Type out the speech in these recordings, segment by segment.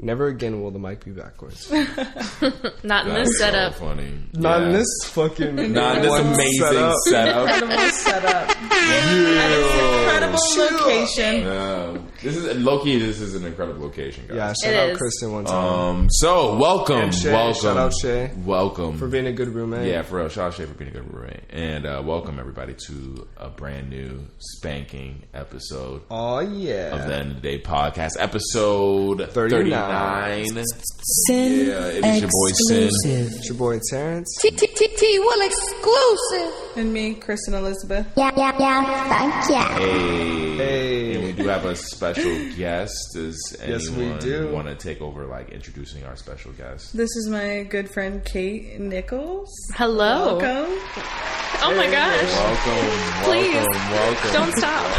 Never again will the mic be backwards. Not in this setup. So funny. Not in this fucking... Not in this amazing setup. Incredible setup. And it's an incredible location. This is low-key. This is an incredible location, guys. Yeah, shout out Kristen one time. So welcome. Shout out Shay. Welcome. For being a good roommate. Yeah, for real. Shout out Shay for being a good roommate. And welcome everybody to a brand new spanking episode. Oh yeah. Of the End of the Day podcast, episode 39. Yeah, it is your boy Sin. It's your boy Terrence. Will exclusive. And me, Kristen Elizabeth. Thank you. Hey. And we do have a special guest. Does anyone want to take over, like, introducing our special guest? This is my good friend Kate Nichols. Hello. Welcome. Oh my gosh. Welcome. Don't stop.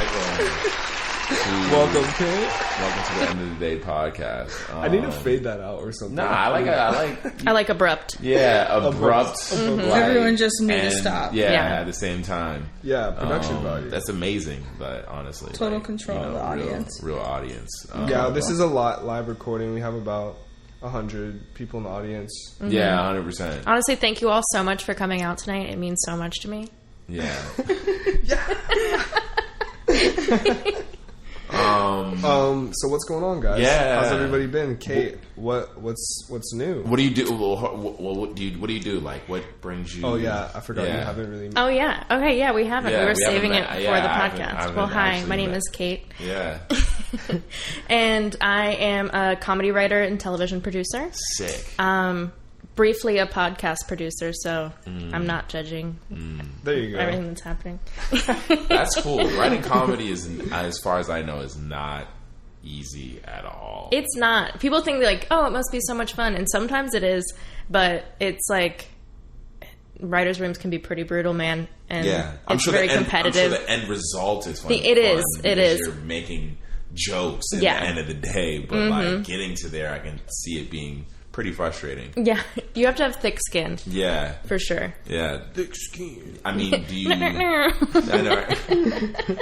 Welcome, Kate. Welcome to the End of the Day podcast. I need to fade that out or something. Nah, I like abrupt. Yeah, abrupt. Mm-hmm. Everyone just need to stop. Yeah, at the same time. Yeah, production value. That's amazing, but honestly. Total control of the audience. Real audience. Yeah, this is a live recording. We have about 100 people in the audience. Mm-hmm. Yeah, 100%. Honestly, thank you all so much for coming out tonight. It means so much to me. Yeah. So what's going on, guys? Yeah. How's everybody been? Kate, what's new? What do you do? What do you do? Like, what brings you? Oh yeah, I forgot you haven't really. Oh yeah, okay, yeah, we haven't. Yeah, we were saving it for the podcast. Well, hi, my name is Kate. Yeah. And I am a comedy writer and television producer. Sick. Briefly a podcast producer, so I'm not judging there you go. everything that's happening. That's cool. Writing comedy is, as far as I know, is not easy at all. It's not. People think like, oh, it must be so much fun, and sometimes it is, but it's like writers' rooms can be pretty brutal, man, and it's very competitive. I'm sure the end result is fun. It is. You're making jokes at the end of the day, but like getting to there, I can see it being pretty frustrating. Yeah, you have to have thick skin. Yeah, for sure. Yeah, thick skin. I mean, do you? I know. Right?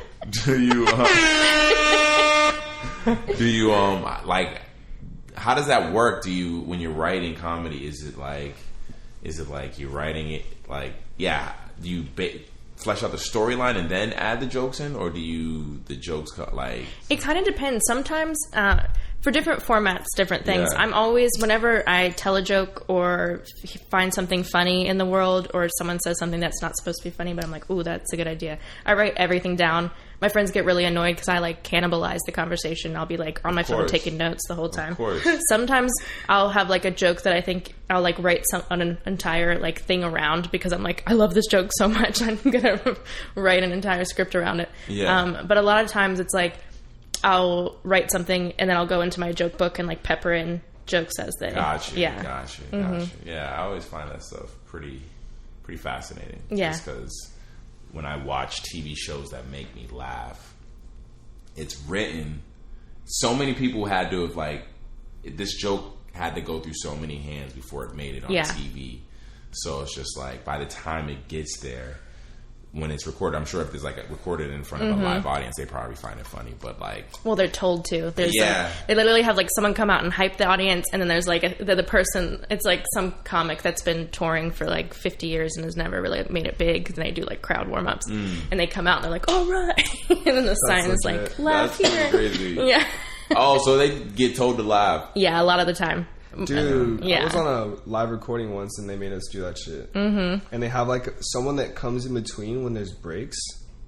Do you like? How does that work? Do you, when you're writing comedy? Is it like you're writing it like? Yeah. Do you flesh out the storyline and then add the jokes in, or do the jokes like? It kind of depends. Sometimes. For different formats, different things. Yeah. I'm always, whenever I tell a joke or find something funny in the world, or someone says something that's not supposed to be funny, but I'm like, ooh, that's a good idea. I write everything down. My friends get really annoyed because I like cannibalize the conversation. I'll be like on my phone taking notes the whole time. Of course. Sometimes I'll have like a joke that I think I'll like write an entire like thing around because I'm like, I love this joke so much. I'm going to write an entire script around it. Yeah. But a lot of times it's like, I'll write something and then I'll go into my joke book and like pepper in jokes as they. Gotcha. Yeah. Gotcha. Yeah, I always find that stuff pretty fascinating. Yeah. Just because when I watch TV shows that make me laugh, it's written. So many people had to have like this joke had to go through so many hands before it made it on TV. So it's just like by the time it gets there. When it's recorded, I'm sure if it's like recorded in front of a live audience, they probably find it funny. But like, well, they're told to. There's they literally have like someone come out and hype the audience, and then there's like the person. It's like some comic that's been touring for like 50 years and has never really made it big. And they do like crowd warm ups, and they come out and they're like, "All right," and then the sign is like, "Laugh here." Crazy. Yeah. Oh, so they get told to laugh. Yeah, a lot of the time. Dude, I was on a live recording once and they made us do that shit. Mm-hmm. And they have like someone that comes in between when there's breaks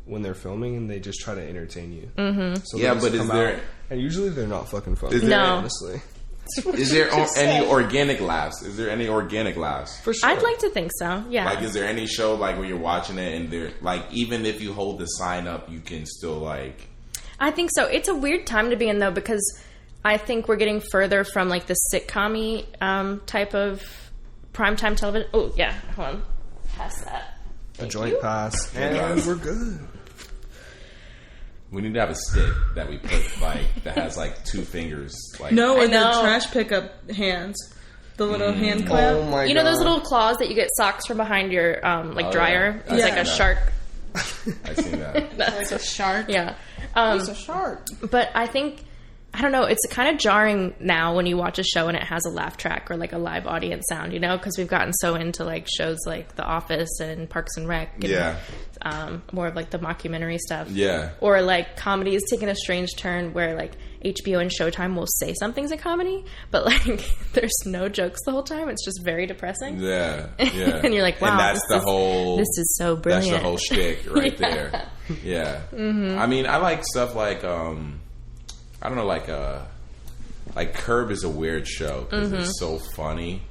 when they're filming and they just try to entertain you. Mm-hmm. So but is there... And usually they're not fucking funny. Honestly. Is there any organic laughs? Is there any organic laughs? For sure. I'd like to think so, yeah. Like, is there any show like where you're watching it and they're like, even if you hold the sign up, you can still like... I think so. It's a weird time to be in though because... I think we're getting further from like the sitcom-y type of primetime television. Oh, yeah. Hold on. Pass that. A joint pass. And we're good. We need to have a stick that we put like that has like two fingers. Like no, or the trash pickup hands. The little hand clap. Oh my God. You know those little claws that you get socks from behind your dryer? Yeah. It's like a shark. I've seen that. Like a shark? Yeah. It's a shark. But I think... I don't know. It's kind of jarring now when you watch a show and it has a laugh track or like a live audience sound, you know, because we've gotten so into like shows like The Office and Parks and Rec. And, more of like the mockumentary stuff. Yeah. Or like comedy is taking a strange turn where like HBO and Showtime will say something's a comedy, but like there's no jokes the whole time. It's just very depressing. Yeah. Yeah. And you're like, wow, and this is so brilliant. That's the whole shtick right there. Yeah. Mm-hmm. I mean, I like stuff like, I don't know, like Curb is a weird show because it's so funny,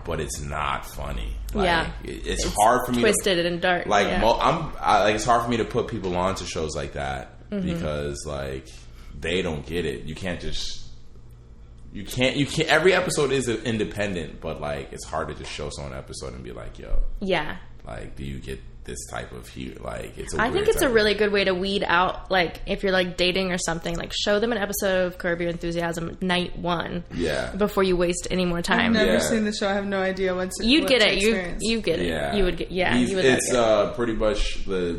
but it's not funny. Like, it's hard for me twisted and dark. Like, it's hard for me to put people onto shows like that because like they don't get it. You can't. Every episode is independent, but like it's hard to just show someone an episode and be like, yo, like, do you get this type of like it's I think it's a really good way to weed out, like if you're like dating or something, like show them an episode of Curb Your Enthusiasm night 1 before you waste any more time. I've never seen the show. I have no idea what's you'd get it. You get it. You would get you would. It's pretty much the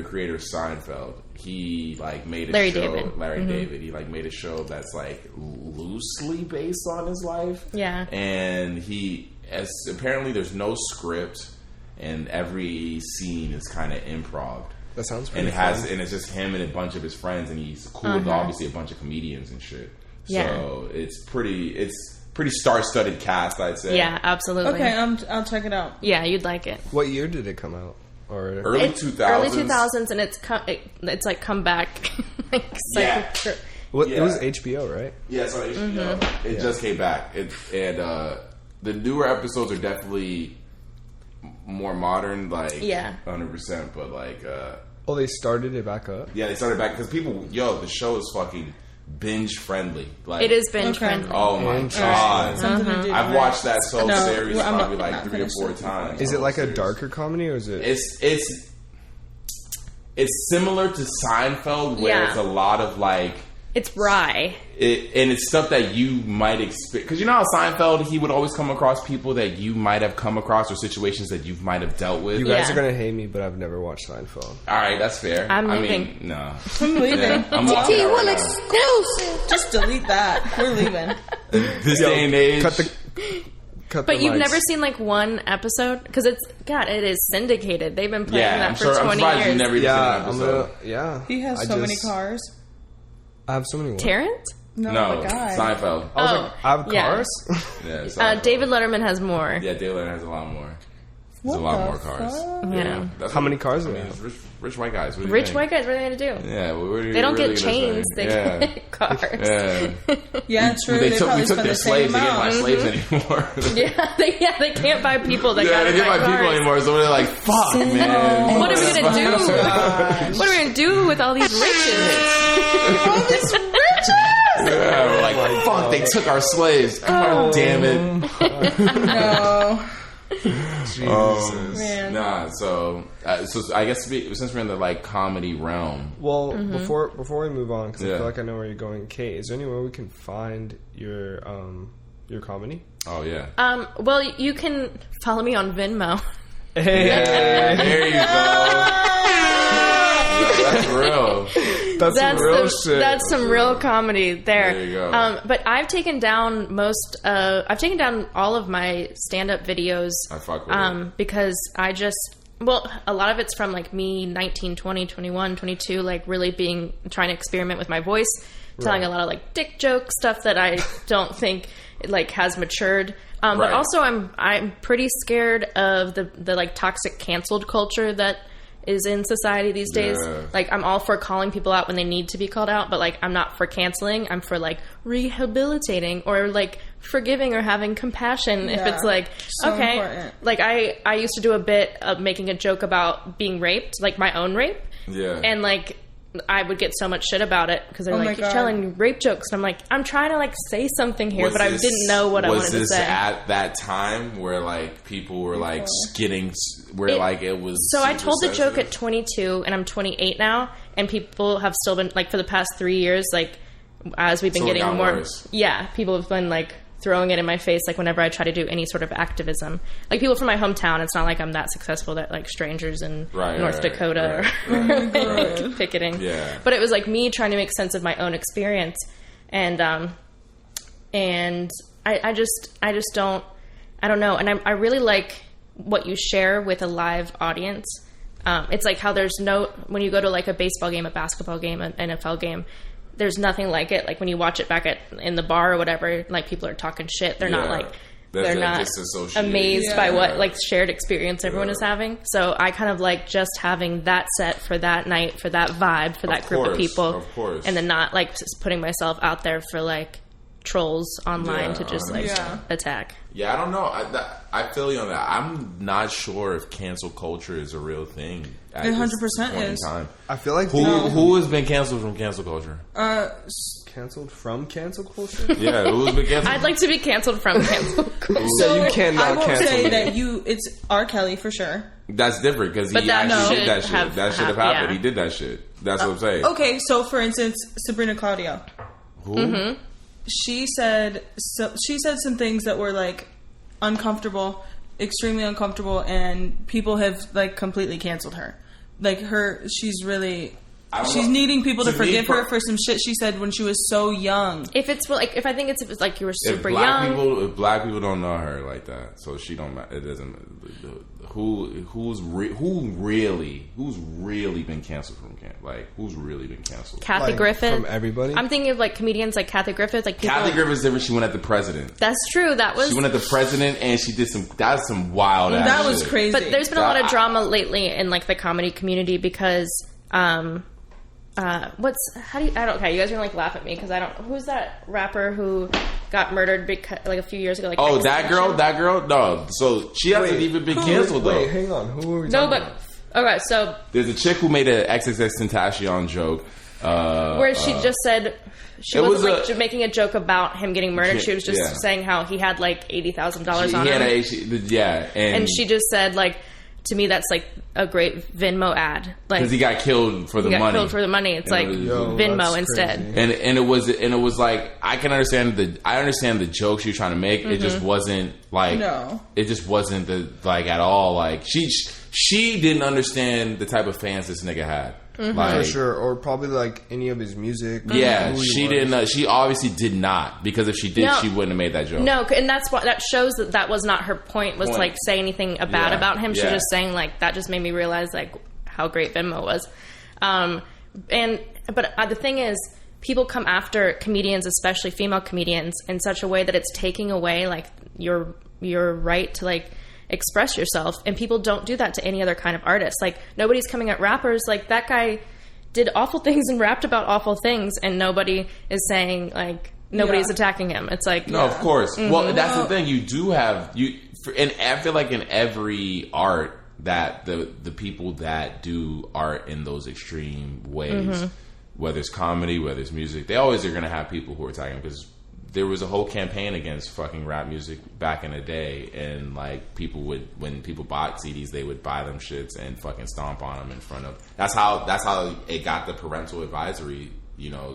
creator of Seinfeld. He like made a Larry show. David. Larry David. He like made a show that's like loosely based on his life. Yeah, and apparently there's no script. And every scene is kind of improv. That sounds pretty fun. And it's just him and a bunch of his friends, and he's cool with obviously a bunch of comedians and shit. So it's pretty star-studded cast, I'd say. Yeah, absolutely. Okay, I'll check it out. Yeah, you'd like it. What year did it come out? Or early 2000s. Early 2000s, and it's like come back. Like, yeah. It was HBO, right? Yeah, it's on HBO. It just came back, and the newer episodes are definitely more modern, like 100%, but like they started it back up. Yeah, they started back because the show is fucking binge friendly. Like, it is binge friendly. Oh my god! I've watched that series probably like 3 or 4 times. Is it like a darker comedy, or is it? It's similar to Seinfeld, where it's a lot of like. It's wry. And it's stuff that you might expect. Because you know how Seinfeld, he would always come across people that you might have come across or situations that you might have dealt with. You guys are going to hate me, but I've never watched Seinfeld. All right, that's fair. I'm leaving. No. I'm leaving. Yeah, I'm walking out right exclusive. Just delete that. We're leaving. This day and age. But you've never seen like one episode? Because it is syndicated. They've been playing that for 20 years. You've never seen an episode. He has so many cars. I have so many. Terrence? No, Seinfeld. I was like, I have cars? Yeah, David Letterman has more. Yeah, David Letterman has a lot more. There's a lot more cars. Yeah. How many cars are there? Rich white guys. Rich white guys, what are they going to do? Yeah, they don't get chains. They get cars. Yeah, true. We took their slaves. They can't buy slaves anymore. They can't buy people. They can't buy people anymore. So they're like, fuck, man. What are we going to do? What are we going to do with all these riches? All this riches! Yeah, we're like, fuck, they took our slaves. God damn it. No. Jesus. Nah, so I guess since we're in the like comedy realm. Well, before we move on, because I feel like I know where you're going, Kate, is there anywhere we can find your comedy? Oh yeah. Well, you can follow me on Venmo. Hey, there you go. That's real. That's real shit. That's some real comedy there. There you go. But I've taken down all of my stand-up videos. I fuck with it. Because a lot of it's from like me 19, 20, 21, 22, like really trying to experiment with my voice, telling a lot of like dick joke stuff that I don't think like has matured. But also I'm pretty scared of the like toxic canceled culture that is in society these days. Like, I'm all for calling people out when they need to be called out, but like I'm not for canceling. I'm for like rehabilitating or like forgiving or having compassion. If it's like important. Like I used to do a bit of making a joke about being raped, like my own rape, and like I would get so much shit about it because they're like, you're telling rape jokes. And I'm like, I'm trying to like say something here, but I didn't know what I wanted to say. Was this at that time where like people were like getting, like it was... So I told the joke at 22 and I'm 28 now, and people have still been like for the past 3 years, like as we've been getting more... Worse. Yeah, people have been like throwing it in my face, like whenever I try to do any sort of activism. Like people from my hometown, it's not like I'm that successful that like strangers in North Dakota are like, picketing. Yeah. But it was like me trying to make sense of my own experience. and I just don't know. And I really like what you share with a live audience. It's like how when you go to like a baseball game, a basketball game, an NFL game, there's nothing like it. Like when you watch it back in the bar or whatever, like people are talking shit. They're not like, they're not amazed by what like shared experience everyone is having. So I kind of like just having that set for that night, for that vibe, for that group of people. And then not like just putting myself out there for like trolls online to just like attack. Yeah, I don't know. I feel you on that. I'm not sure if cancel culture is a real thing. It 100% is. I feel like who has been canceled from cancel culture? Canceled from cancel culture? Yeah, who's been canceled? I'd like to be canceled from cancel culture. So you cannot I won't cancel say me. that it's R. Kelly for sure. That's different because he actually did that shit. That should have happened. Yeah. He did that shit. That's what I'm saying. Okay, so for instance, Sabrina Claudio. Who? Mm-hmm. She said some things that were like uncomfortable, extremely uncomfortable, and people have like completely canceled her. Like she's needing people to forgive her for some shit she said when she was so young. If it's like, if it was like you were super young, young, if black people don't know her like that, so she don't. It doesn't. Who's really been canceled from camp? Like who's really been canceled? Kathy Griffin from everybody. I'm thinking of like comedians like Kathy Griffin. Like Kathy Griffin's different. She went at the president. That's true. She went at the president and she did some. That's some wild. That was shit. crazy. But there's been a lot of drama lately in like the comedy community because. You guys are gonna like laugh at me because I don't. Who's that rapper who got murdered because like a few years ago? Like that girl. No, so she hasn't even been canceled though. Wait, hang on. Who are we talking about? Okay, so there's a chick who made an XXXTentacion joke where she just said she wasn't making a joke about him getting murdered. She was just saying how he had like $80,000 on him. And she just said like. To me, that's like a great Venmo ad. Like because he got killed for the money. It's like Venmo instead. And it was like I understand the jokes you're trying to make. Mm-hmm. It just wasn't like it just wasn't the like at all. Like she didn't understand the type of fans this nigga had. Mm-hmm. Like, for sure, or probably like any of his music. Yeah, she didn't. She obviously did not because if she did, she wouldn't have made that joke. No, and that shows that was not her point. Was to like say anything bad about him. She was just saying like that just made me realize like how great Venmo was. But the thing is, people come after comedians, especially female comedians, in such a way that it's taking away like your right to like. Express yourself, and people don't do that to any other kind of artist. Like nobody's coming at rappers like that guy did awful things and rapped about awful things, and nobody is saying like nobody's attacking him. It's like no, of course. Mm-hmm. Well, that's the thing. You do have and I feel like in every art that the people that do art in those extreme ways, whether it's comedy, whether it's music, they always are going to have people who are attacking because. There was a whole campaign against fucking rap music back in the day, and like when people bought CDs, they would buy them shits and fucking stomp on them in front of. That's how it got the parental advisory,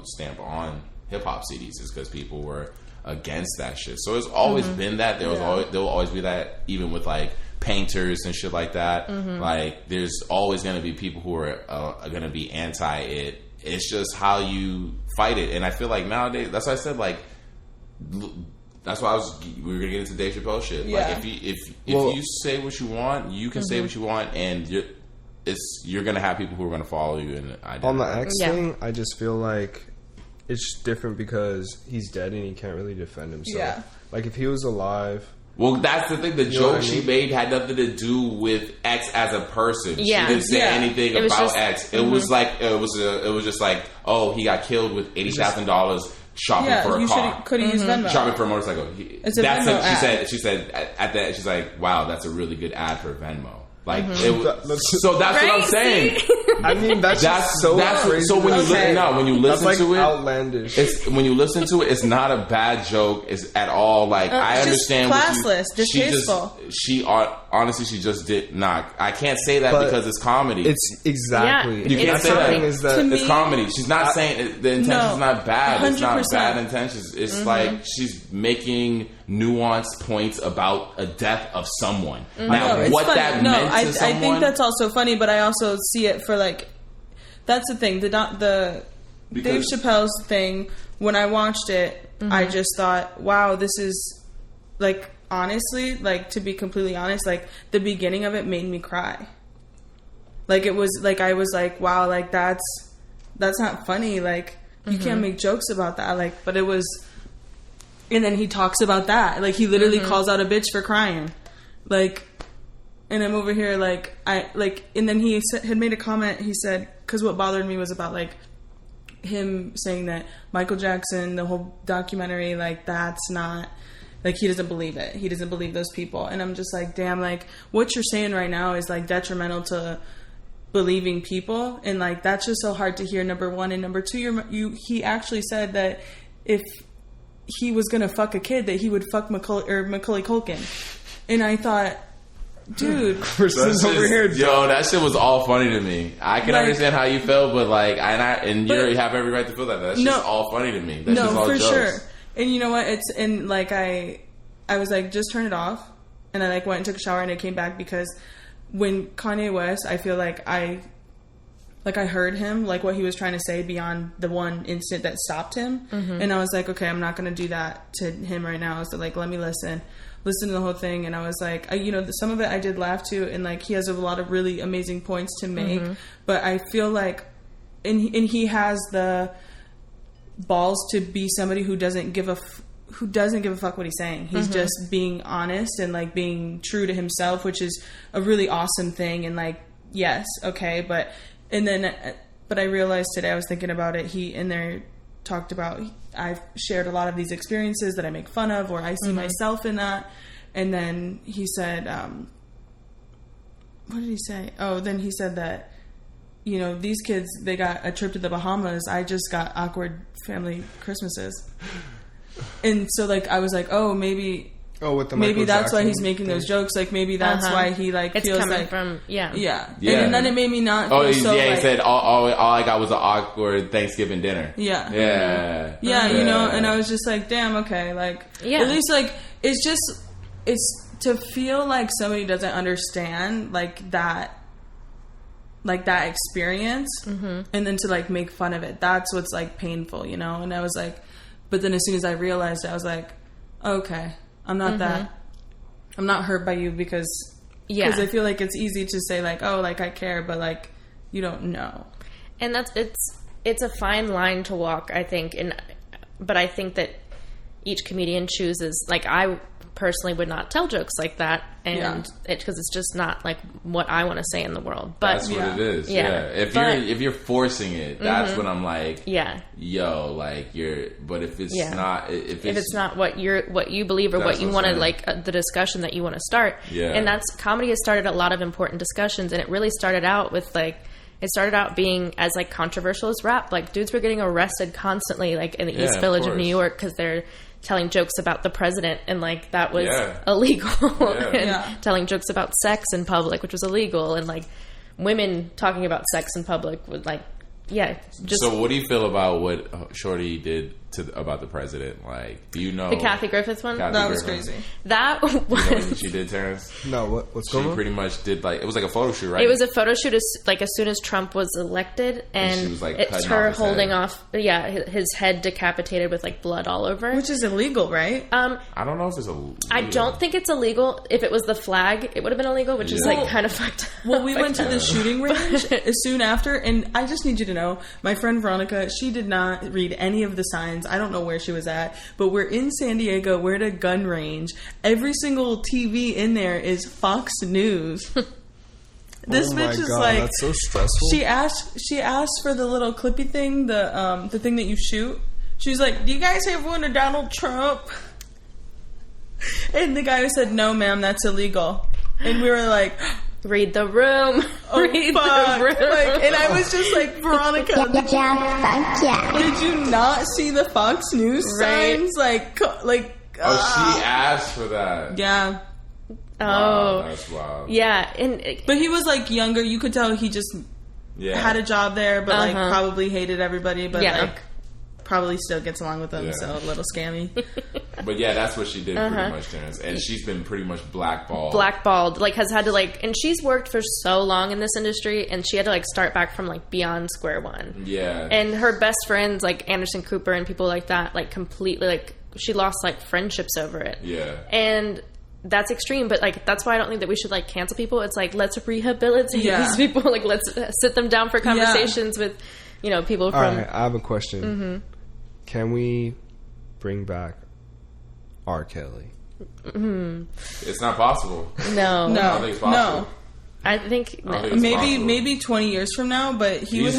stamp on hip hop CDs, is because people were against that shit. So it's always been that. There will always be that, even with like painters and shit like that. Like there's always going to be people who are going to be anti it. It's just how you fight it, and I feel like nowadays that's why I said like. That's why we were gonna get into Dave Chappelle shit. Yeah. Like if you say what you want, you can say what you want, and you're gonna have people who are gonna follow you. And on the X thing, I just feel like it's different because he's dead and he can't really defend himself. Yeah. Like if he was alive. Well, that's the thing. The joke she made had nothing to do with X as a person. Yeah. She didn't say anything about X. It was like it was just like, oh, he got killed with $80,000. Shopping for a car. Could have used Venmo. Shopping for a motorcycle. It's a Venmo ad. She said at that she's like, wow, that's a really good ad for Venmo. Like so that's what I'm saying. I mean that's so crazy. So when you listen to it, outlandish. When you listen to it, it's not a bad joke. It's at all like I understand. Classless, distasteful. She honestly, she just did not. I can't say that because it's comedy. It's exactly. You can't say that. It's comedy. She's not saying the intention's not bad. 100%. It's not bad intentions. It's like she's making nuanced points about a death of someone. Now, what funny. That meant to someone... I think that's also funny, but I also see it for, like... That's the thing. The Dave Chappelle's thing when I watched it, I just thought, wow, this is, like, honestly, like, to be completely honest, like, the beginning of it made me cry. Like, it was, like, I was like, wow, like, that's not funny. Like, you can't make jokes about that. Like, but it was, and then he talks about that. Like, he literally calls out a bitch for crying. Like, and I'm over here, like, and then he had made a comment, he said, because what bothered me was about, like, him saying that Michael Jackson, the whole documentary, like, that's not, like, he doesn't believe it. He doesn't believe those people. And I'm just like, damn, like, what you're saying right now is, like, detrimental to believing people. And, like, that's just so hard to hear, number one. And number two, he actually said that if he was going to fuck a kid, that he would fuck Macaulay Culkin. And I thought, dude, that shit was all funny to me. I can understand how you felt, but like, you have every right to feel that. That's just all funny to me. That's just all for jokes. Sure. And you know what? And like, I was like, just turn it off. And I like went and took a shower, and I came back, because when Kanye West, I feel like I heard him, like what he was trying to say beyond the one instant that stopped him. And I was like, okay, I'm not going to do that to him right now. So like, let me listen to the whole thing. And I was like, some of it I did laugh to, and like, he has a lot of really amazing points to make, but I feel like, and he has the balls to be somebody who doesn't give a fuck what he's saying. He's just being honest and like being true to himself, which is a really awesome thing. And like, yes, okay, but I realized today, I was thinking about it, he in there talked about, I've shared a lot of these experiences that I make fun of, or I see myself in that. And then he said, what did he say? Oh, then he said that, these kids, they got a trip to the Bahamas. I just got awkward family Christmases. And so like, I was like, oh, maybe that's Jackson why he's making those jokes. Like, maybe that's why he like it's feels coming like from yeah. And then it made me not. He like, said all I got was an awkward Thanksgiving dinner. Yeah. And I was just like, damn, okay, like at least like it's to feel like somebody doesn't understand like that experience, and then to like make fun of it. That's what's like painful, And I was like, but then as soon as I realized it, I was like, okay. I'm not I'm not hurt by you, because I feel like it's easy to say like, oh, like I care, but like you don't know. And it's a fine line to walk, I think. But I think that each comedian chooses, like, I personally would not tell jokes like that, and because it's just not like what I want to say in the world. But that's what it is. If you're forcing it, that's when I'm like, yo, like you're. But if it's not, if it's not what you believe or what you want to like, the discussion that you want to start, and that's comedy has started a lot of important discussions, and it really started out with like. It started out being as like controversial as rap. Like dudes were getting arrested constantly, like in the East Village of New York, because they're telling jokes about the president, and like that was illegal. And telling jokes about sex in public, which was illegal, and like women talking about sex in public would like So what do you feel about what Shorty did about the president? Like, do you know the Kathy Griffith one? That was crazy. That was, you know what she did, Terrence? No, what's going on? She pretty much did like, it was like a photo shoot, right? It was a photo shoot as soon as Trump was elected, and she was, like, it's her holding off his head decapitated with like blood all over, which is illegal, right? I don't know if it's illegal. I don't think it's illegal. If it was the flag, it would have been illegal, which is like kind of fucked up. Well, we went to the shooting range soon after, and I just need you to know, my friend Veronica, she did not read any of the signs. I don't know where she was at, but we're in San Diego. We're at a gun range. Every single TV in there is Fox News. This bitch is like, that's so stressful. She asked for the little clippy thing, the thing that you shoot. She was like, "Do you guys have one of Donald Trump?" And the guy said, "No, ma'am, that's illegal." And we were like, read the room. Read the room. Like, and I was just like, Veronica, did you not see the Fox News signs? Like, she asked for that. Yeah. Wow, that's wild. Yeah, but he was like younger. You could tell he just had a job there, but like probably hated everybody. But like, probably still gets along with them, so a little scammy. But yeah, that's what she did pretty much, Terrence. And she's been pretty much blackballed. Like, has had to, like... And she's worked for so long in this industry, and she had to, like, start back from, like, beyond square one. Yeah. And her best friends, like Anderson Cooper and people like that, like, completely, like... She lost, like, friendships over it. Yeah. And... That's extreme, but like that's why I don't think that we should like cancel people. It's like let's rehabilitate these people. Like let's sit them down for conversations with, you know, people from. All right, I have a question. Mm-hmm. Can we bring back R. Kelly? Mm-hmm. It's not possible. No, I don't think it's possible. No. I think maybe 20 years from now, but he's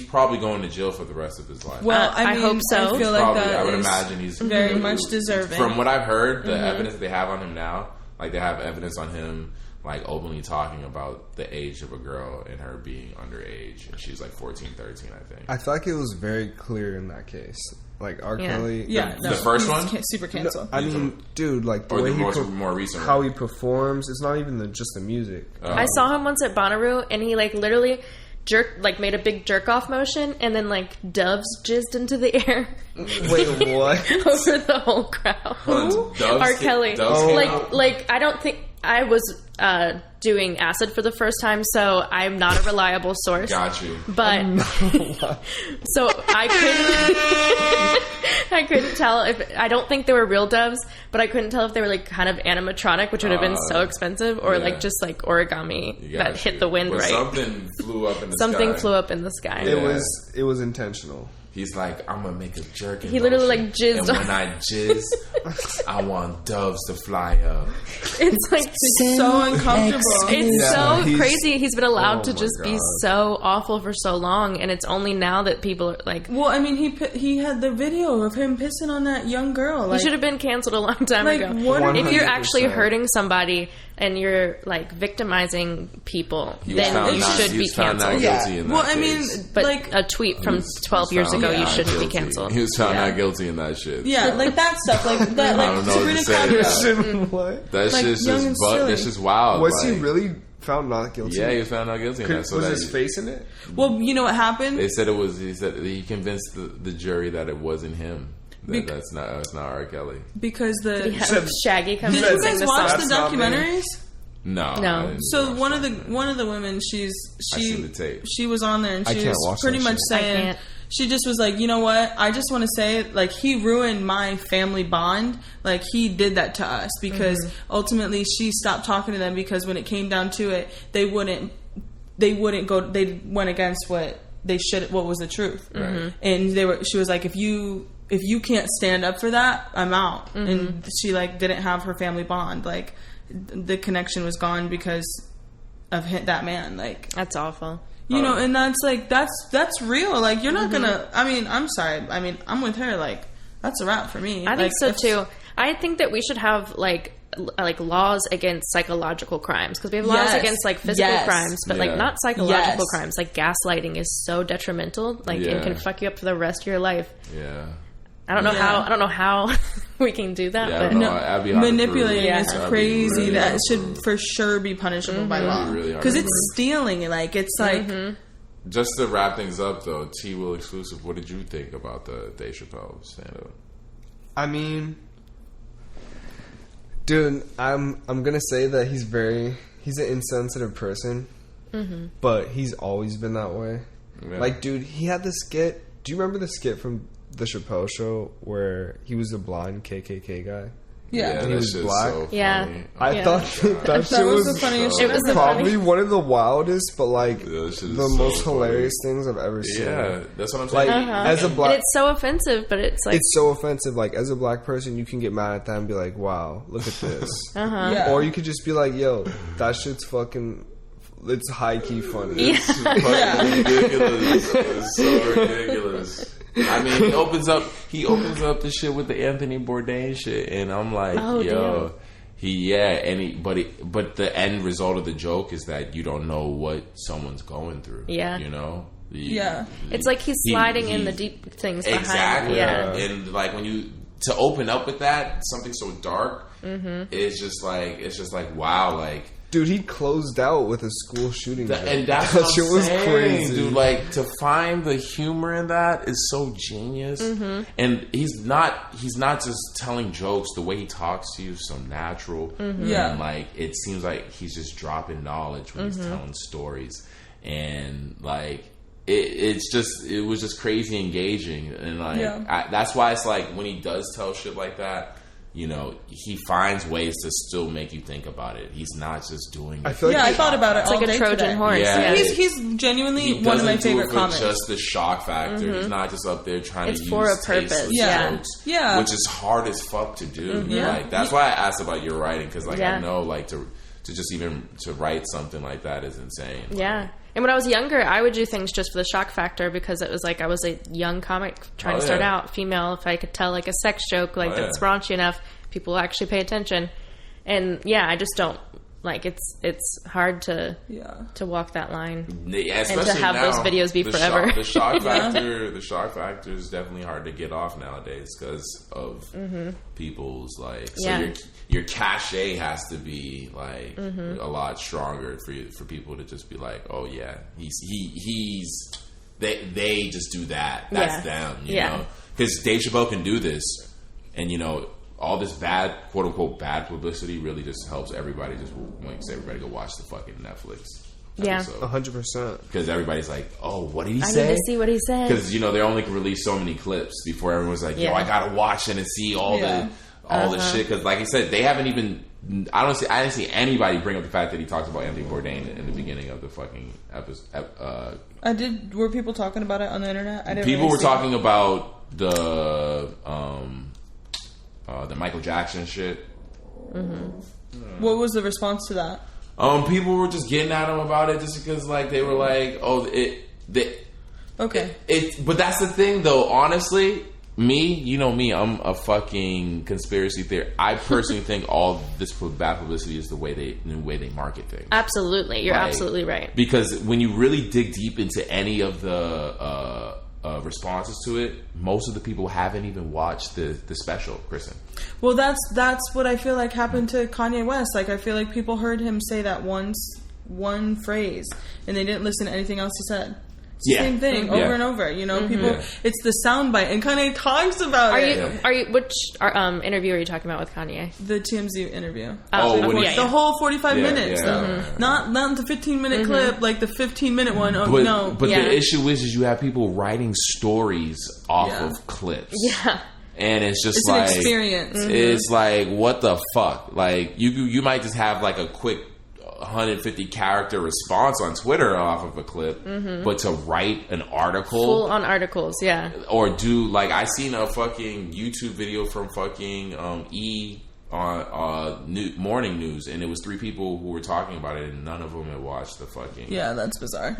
probably going to jail for the rest of his life. Well, I hope so. I feel like I would imagine he's very much deserving. From what I've heard, the evidence they have on him now, like they have evidence on him like openly talking about the age of a girl and her being underage, and she's like 14, 13, I think. I feel like it was very clear in that case. Like R. Kelly, the first one, super canceled. I mean, dude, like the way more recent, how he performs, it's not even just the music. I saw him once at Bonnaroo, and he like literally made a big jerk off motion, and then like doves jizzed into the air. Wait, what? Over the whole crowd. R. Kelly. Like I don't think I was doing acid for the first time, so I'm not a reliable source. Got you. But so I couldn't tell if I don't think they were real doves, but I couldn't tell if they were like kind of animatronic, which would have been so expensive, or like just like origami that hit the wind right. Something flew up in the sky. Something flew up in the sky. It was intentional. He's like, I'm gonna make a jerk. He literally like jizzed. And when I jizz, I want doves to fly up. It's like so uncomfortable. It's so crazy. He's been allowed to just be so awful for so long, and it's only now that people are like. Well, I mean, he had the video of him pissing on that young girl. Like, he should have been canceled a long time ago. If you're actually hurting somebody and you're like victimizing people, then you should be canceled. Well, I mean, but like a tweet from 12 years ago, you shouldn't be canceled. He was found not guilty in that shit. Yeah, like that stuff, like that, like Sabrina Carpenter. What? That shit's just wild. Was he really found not guilty? Yeah, he was found not guilty. Was his face in it? Well, you know what happened? They said it was. He said he convinced the jury that it wasn't him. That's not R. Kelly. Because Shaggy comes in and sing the watch song. the documentaries? No. So one of the women, she was on there, and she was pretty much saying, she just was like, you know what? I just want to say, like, he ruined my family bond. Like, he did that to us because ultimately she stopped talking to them because when it came down to it, they wouldn't go. They went against what was the truth, and she was like, if you can't stand up for that, I'm out. And she like didn't have her family bond. Like the connection was gone because of that man. Like that's awful. You know, and that's like that's real. Like you're not gonna. I mean, I'm sorry. I mean, I'm with her. Like that's a wrap for me. I think so too. I think that we should have like laws against psychological crimes because we have laws against like physical crimes, but like not psychological crimes. Like gaslighting is so detrimental. Like it can fuck you up for the rest of your life. Yeah. I don't know how we can do that. Yeah, but manipulating is crazy. That should for sure be punishable by law because it's stealing. Like it's like. Just to wrap things up, though, T-Will exclusive. What did you think about the Dave Chappelle stand-up? I mean, dude, I'm gonna say that he's an insensitive person, but he's always been that way. Yeah. Like, dude, he had this skit. Do you remember the skit from the Chappelle Show where he was a blind KKK guy? Yeah, and he was black. So I thought that shit was the funniest. It was probably one of the wildest, but like the most hilarious things I've ever seen. Yeah, that's what I'm saying. Like as a black, and it's so offensive, but it's like it's so offensive. Like as a black person, you can get mad at that and be like, "Wow, look at this," or you could just be like, "Yo, that shit's fucking." It's high key funny. It's ridiculous. It's so ridiculous. I mean, he opens up the shit with the Anthony Bourdain shit, and I'm like, but the end result of the joke is that you don't know what someone's going through. Yeah, you know. It's like he's sliding in the deep things exactly. behind. Yeah, and like when to open up with that something so dark, it's just like wow, like. Dude, he closed out with a school shooting. And that's what shit was crazy, dude. Like, to find the humor in that is so genius. Mm-hmm. And he's not just telling jokes. The way he talks to you is so natural. Mm-hmm. Yeah, and like it seems like he's just dropping knowledge when he's telling stories. And like it was just crazy engaging. And like that's why it's like when he does tell shit like that, you know, he finds ways to still make you think about it. He's not just doing it. I feel like I thought about it. It's like a Trojan horse. Yeah. He's genuinely one of my favorite comics. Just the shock factor. Mm-hmm. He's not just up there trying to use for a purpose. Jokes, which is hard as fuck to do. Mm-hmm. Like that's why I asked about your writing, because like I know like to just even to write something like that is insane. Yeah. And when I was younger, I would do things just for the shock factor, because it was like I was a young comic trying to start out, female. If I could tell like a sex joke like that's raunchy enough, people will actually pay attention. And I just don't like it's hard to walk that line and to have those videos be forever. The shock factor is definitely hard to get off nowadays because of people's like. So your cachet has to be like a lot stronger for people to just be like, oh yeah, they just do that. That's them, you know. Because Dave Chappelle can do this, and you know. All this bad, quote unquote, bad publicity really just helps everybody. Just makes everybody go watch the fucking Netflix. Yeah, 100%. Because everybody's like, "Oh, what did he say?" I need to see what he said. Because you know they only can release so many clips before everyone's like, "Yo, I gotta watch it and see all the shit." Because, like I said, they haven't even. I didn't see anybody bring up the fact that he talks about Anthony Bourdain in the beginning of the fucking episode. I did. Were people talking about it on the internet? I didn't. People were talking about the Michael Jackson shit. Mm-hmm. What was the response to that? People were just getting at him about it just because, like, they were like, "Oh, okay." But that's the thing, though. Honestly, you know me, I'm a fucking conspiracy theorist. I personally think all this bad publicity is the way they market things. Absolutely, you're absolutely right. Because when you really dig deep into any of the responses to it, most of the people haven't even watched the special, Kristen. Well, that's what I feel like happened to Kanye West. Like, I feel like people heard him say that one phrase, and they didn't listen to anything else he said. It's the same thing over and over. You know, people. It's the soundbite, and Kanye talks about it. Which interview are you talking about with Kanye? The TMZ interview. The whole 45 minutes. Not the 15-minute clip, like the 15-minute one. But the issue is you have people writing stories off of clips. Yeah. And it's just an experience. It's like, what the fuck? Like, you might just have like a quick 150 character response on Twitter off of a clip, but to write an article, full on articles, or do like I seen a fucking YouTube video from fucking morning news, and it was 3 people who were talking about it, and none of them had watched the fucking. Yeah, that's bizarre.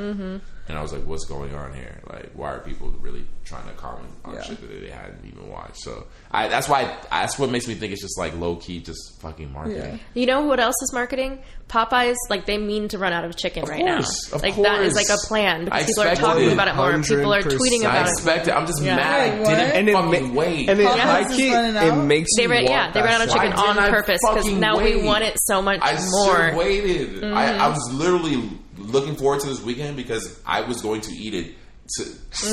And I was like, what's going on here? Like, why are people really trying to comment on shit that they hadn't even watched? So that's what makes me think it's just like low key, just fucking marketing. You know what else is marketing? Popeyes, like, they mean to run out of chicken right now. Like, that is like a plan, because people are talking about it more. People are tweeting about it. I expect it. I'm just mad I didn't fucking wait. And it makes you want that. They ran out of chicken on purpose because now we want it so much more. I waited. I was literally looking forward to this weekend because I was going to eat it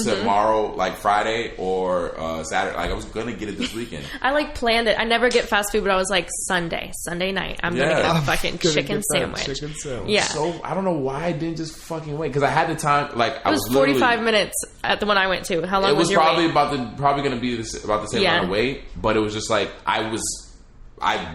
tomorrow, like Friday or Saturday. Like, I was gonna get it this weekend. I like planned it. I never get fast food, but I was like Sunday night, I'm gonna get a fucking chicken sandwich. Yeah. So I don't know why I didn't just fucking wait, because I had the time. Like, it was 45 minutes at the one I went to. How long was your wait? It was probably gonna be about the same amount of wait, but it was just like I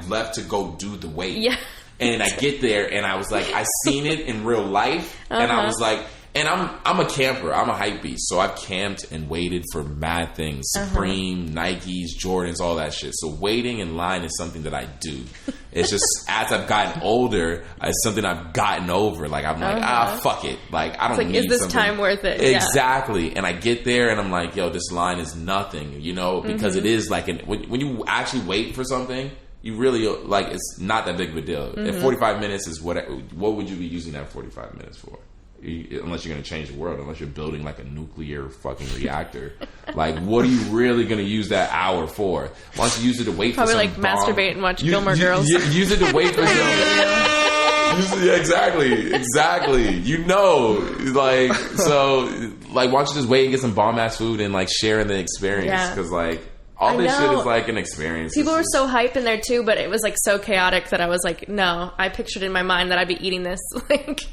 left to go do the wait. Yeah. And I get there, and I was like, I seen it in real life, and I was like, and I'm a camper, I'm a hype beast, so I've camped and waited for mad things, Supreme, Nikes, Jordans, all that shit. So waiting in line is something that I do. It's just as I've gotten older, it's something I've gotten over. Like, I'm like, fuck it. Like, I don't need is this something. Time worth it? Exactly. Yeah. And I get there, and I'm like, yo, this line is nothing, you know, because it is like when you actually wait for something. You really, like, it's not that big of a deal. At 45 minutes is what would you be using that 45 minutes for? Unless you're going to change the world, unless you're building like a nuclear fucking reactor. Like, what are you really going to use that hour for? Why don't you use it to wait probably for some like masturbate and watch Gilmore Girls. Use it to wait for some. Yeah, exactly. You know, like, so, like, why don't you just wait and get some bomb ass food and like share in the experience? Because like. All this shit is like an experience. People were so hyped in there too, but it was like so chaotic that I was like, no. I pictured in my mind that I'd be eating this like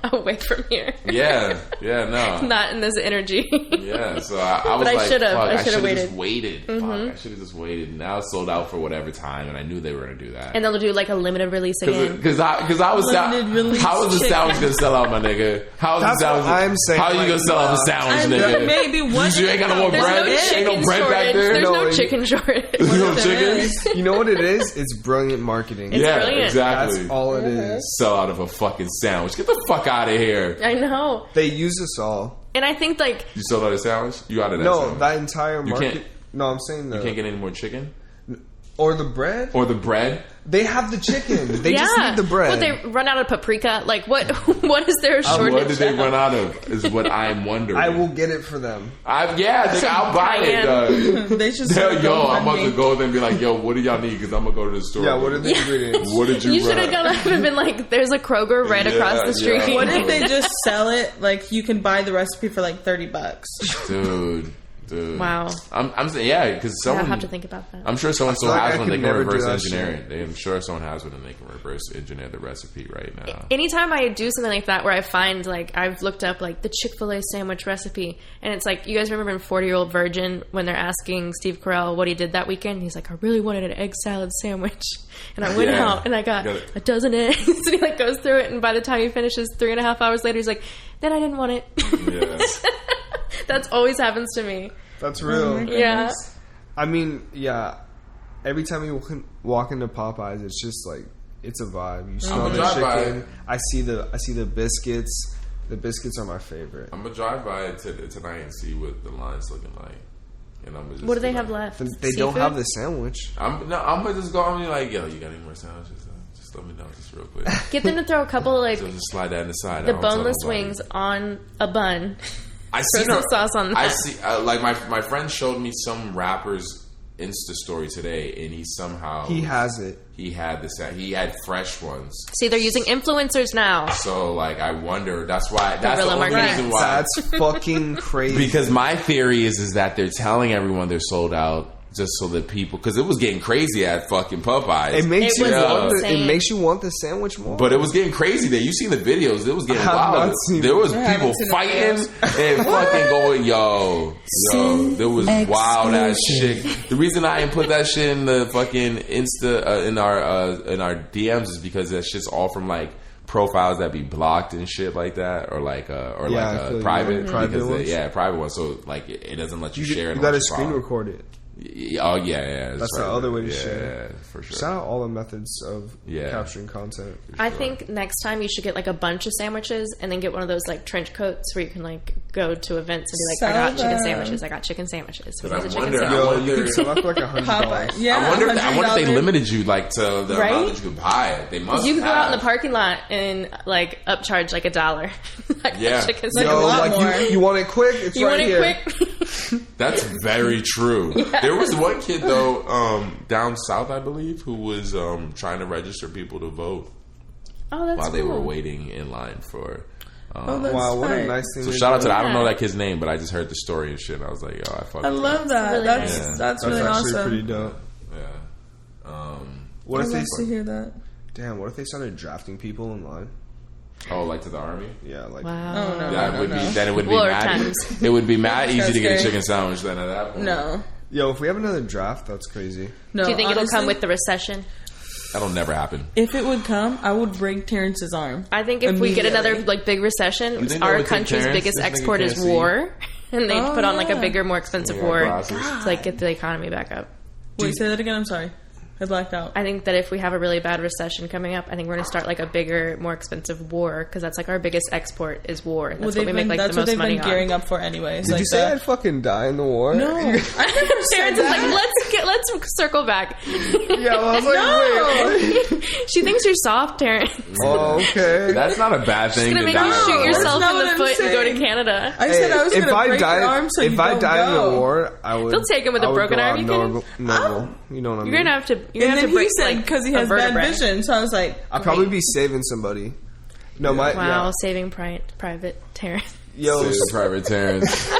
away from here. Yeah, no. Not in this energy. Yeah, so I was but like, I should have waited. Just waited. Fuck, I should have just waited. Now it's sold out for whatever time, and I knew they were going to do that. And they'll do like a limited release again. Because I was how is the sandwich going to sell out, my nigga? How is the sandwich? I'm saying. How are you going to sell out the sandwich, nigga? Maybe what? You ain't got no more bread. Ain't no bread back there. There's no chicken shortage. There's no chicken. You know what it is? It's brilliant marketing. It's brilliant. Exactly. That's all it is. Sell out of a fucking sandwich. Get the fuck out of here. I know. They use us all. And I think like you sold out a sandwich. You out of that? No, sandwich. that entire market. Can't, no, I'm saying you can't get any more chicken. Or the bread. They have the chicken. They just need the bread. Would they run out of paprika? Like, what is their shortage? What did they run out of? Is what I'm wondering. I will get it for them. I'll buy it. They should I'm about to go there and be like, yo, what do y'all need? Because I'm going to go to the store. Yeah, what are the ingredients? What did you should have gone up and been like, there's a Kroger right across the street. What if they just sell it? Like, you can buy the recipe for like $30. Dude. Wow. I'm saying, because someone... I have to think about that. I'm sure someone still has one. They can reverse engineer shit. it. I'm sure someone has one and they can reverse engineer the recipe right now. Anytime I do something like that where I find, like, I've looked up, like, the Chick-fil-A sandwich recipe, and it's like, you guys remember in 40-Year-Old Virgin when they're asking Steve Carell what he did that weekend? He's like, I really wanted an egg salad sandwich. And I went out and I got a dozen eggs. And he, like, goes through it, and by the time he finishes 3.5 hours later, he's like, then I didn't want it. Yes. That's always happens to me. That's real. Yeah. I mean, yeah. Every time you walk into Popeyes, it's just like it's a vibe. You smell the chicken. I see the biscuits. The biscuits are my favorite. I'm gonna drive by it tonight and see what the line's looking like. And I'm just what do they have left? They don't have the sandwich. I'm gonna just go and be like, yo, you got any more sandwiches? Just let me know, just real quick. Get them to throw a couple like so just slide that in the side. The boneless wings on a bun. I see some sauce on that. I see, like my friend showed me some rapper's Insta story today, and he has it. He had fresh ones. See, they're using influencers now. So, like, I wonder. That's the only reason why. That's fucking crazy. Because my theory is that they're telling everyone they're sold out. Just so that people, because it was getting crazy at fucking Popeyes. It makes you want the sandwich more. But it was getting crazy there. You seen the videos? It was getting wild. There was people fighting and fucking going, yo. There was wild ass shit. The reason I didn't put that shit in the fucking Insta in our DMs is because that shit's all from like profiles that be blocked and shit like that, or private ones. Private ones. So like it doesn't let you share it. You got to screen record it. Oh yeah, that's the other way to share. Yeah, for sure. Shout out all the methods of capturing content. I think next time you should get like a bunch of sandwiches and then get one of those like trench coats where you can like go to events and be like, I got chicken sandwiches. I got chicken sandwiches. You could sell up like $100. Yeah, I wonder if they limited you like to the amount that you could buy it. They must. You could go out in the parking lot and like upcharge like $1. Chicken sandwich. You want it quick? It's right here. You want it quick? That's very true. Yeah. There was one kid though down south, I believe, who was trying to register people to vote while they were waiting in line for. Wow, what a nice thing! So shout out to that. I don't know that kid's name, but I just heard the story and shit. And I was like, yo, I love that. That's really awesome. Pretty dope. Yeah. What if they to hear that? Damn, what if they started drafting people in line? Oh, like to the army? Yeah, like wow. Oh, no, then it would be mad. It would be mad easy to get a chicken sandwich then at that point. No. Yo, if we have another draft, that's crazy. No, do you think it'll come with the recession? That'll never happen. If it would come, I would break Terrence's arm. I think if we get another like big recession, our country's biggest export is war, and they put on like a bigger, more expensive war to like get the economy back up. Wait, say that again. I'm sorry. I blacked out. I think that if we have a really bad recession coming up, I think we're going to start like a bigger, more expensive war because that's like our biggest export is war. That's what we make like the most money on. That's what they've been gearing up for anyways. Did you say I'd fucking die in the war? No. I never said that. Like, let's let's circle back. Yeah, well, I was like, wait. She thinks you're soft, Terrence. Oh, okay. That's not a bad thing. She's gonna make you shoot yourself in the foot and go to Canada. I said I was going to break your arm so you don't If I died in go. the war, I would. They'll take him with a broken arm. You can. No, you know what I mean. You're gonna have to. You're And gonna have then to break he said because he has bad vision, so I was like, I'd probably be saving somebody. No, Wow, saving Private Terrence. Yo, Saving Private Terrence.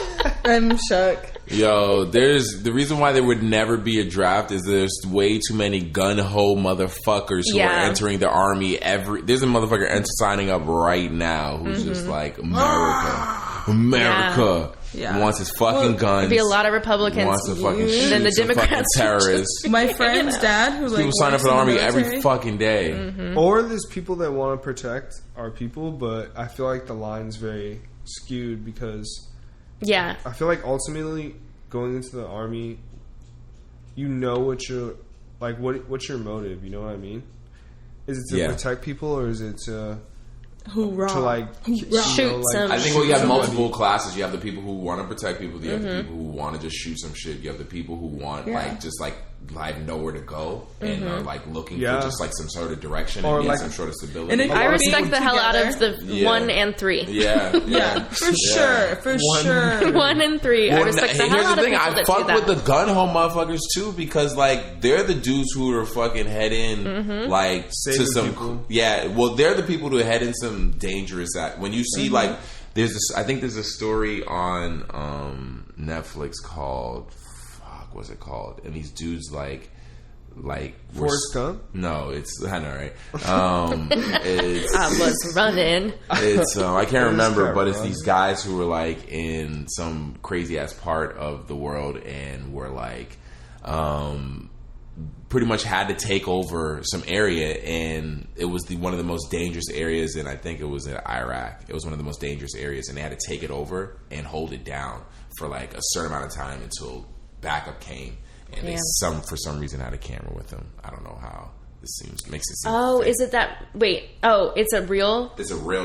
I'm shook. Yo, there's the reason why there would never be a draft is there's way too many gun ho motherfuckers who are entering the army. There's a motherfucker signing up right now who's just like America. Yeah. Wants his fucking guns. There'd be a lot of Republicans. Wants to fucking shoot then the some Democrats fucking terrorists. My friend's dad, who like people sign up for the army military. every fucking day. Mm-hmm. or there's people that want to protect our people, but I feel like the line's very skewed because Yeah. I feel like ultimately going into the army, you know what your like what's your motive? You know what I mean? Is it to protect people or is it to Hoorah. to like Shoot some. I think you have multiple classes. You have the people who want to protect people. You have the people who want to just shoot some shit. You have the people who want like just like nowhere to go and are like looking for just like some sort of direction or and like some sort of stability. And I respect the hell out of the 1 and 3. Yeah, for sure. 1 and 3. I respect the hell out of people I that fuck do that. with the gun ho motherfuckers too because like they're the dudes who are fucking heading like Saving to some people. well they're the people who head in some dangerous act. When you see like there's this, I think there's a story on Netflix called what's it called? And these dudes like Forrest Gump? No, it's I know, right? It's, I was running. It's I can't remember, but it's these guys who were like in some crazy ass part of the world and were like pretty much had to take over some area, and it was one of the most dangerous areas, and I think it was in Iraq. It was one of the most dangerous areas, and they had to take it over and hold it down for like a certain amount of time until backup came, and they for some reason had a camera with them. I don't know how. This makes it seem fake. Is it that? Wait. Oh, it's a real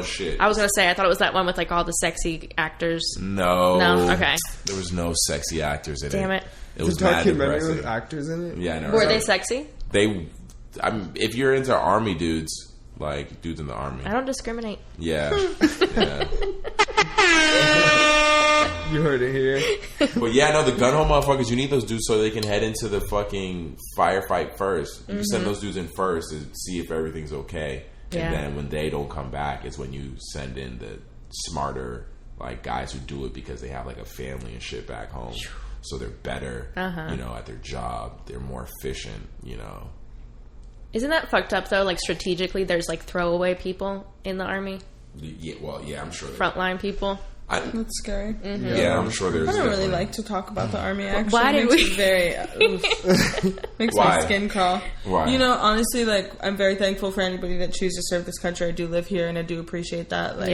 shit. I was gonna say I thought it was that one with like all the sexy actors. No. Okay. There was no sexy actors in it. Damn it. It was a mad documentary depressing. with actors in it. Yeah, I know. Were they sexy? If you're into army dudes, like dudes in the army. I don't discriminate. Yeah. You heard it here. But yeah, no, the gun home motherfuckers, you need those dudes so they can head into the fucking firefight first. You send those dudes in first to see if everything's okay. Yeah. And then when they don't come back is when you send in the smarter like guys who do it because they have like a family and shit back home. So they're better, at their job. They're more efficient, Isn't that fucked up though? Like strategically, there's like throwaway people in the army. Yeah, well, yeah, I'm sure. Frontline people. That's scary. Yeah, I'm sure there's. I don't really like to talk about the army. Actually, Why did makes we? it very makes my skin crawl. Why? Honestly, like I'm very thankful for anybody that chooses to serve this country. I do live here, and I do appreciate that. Like,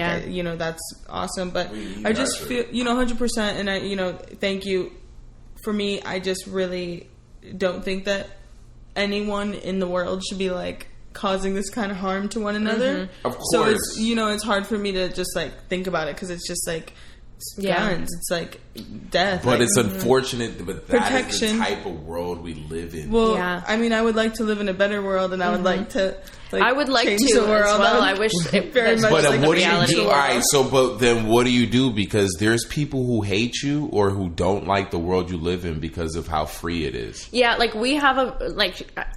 that's awesome. But I just feel, 100%, and I, thank you. For me, I just really don't think that anyone in the world should be like causing this kind of harm to one another. Of course. So it's it's hard for me to just like think about it because it's just like guns. It's like death. But like, it's unfortunate. But that protection. is the type of world we live in. Well, I mean, I would like to live in a better world, and I would like to. I would like change to the world. as well. I wish it very much. But like what do you reality. do? All right, but then what do you do? Because there's people who hate you or who don't like the world you live in because of how free it is. Yeah, like we have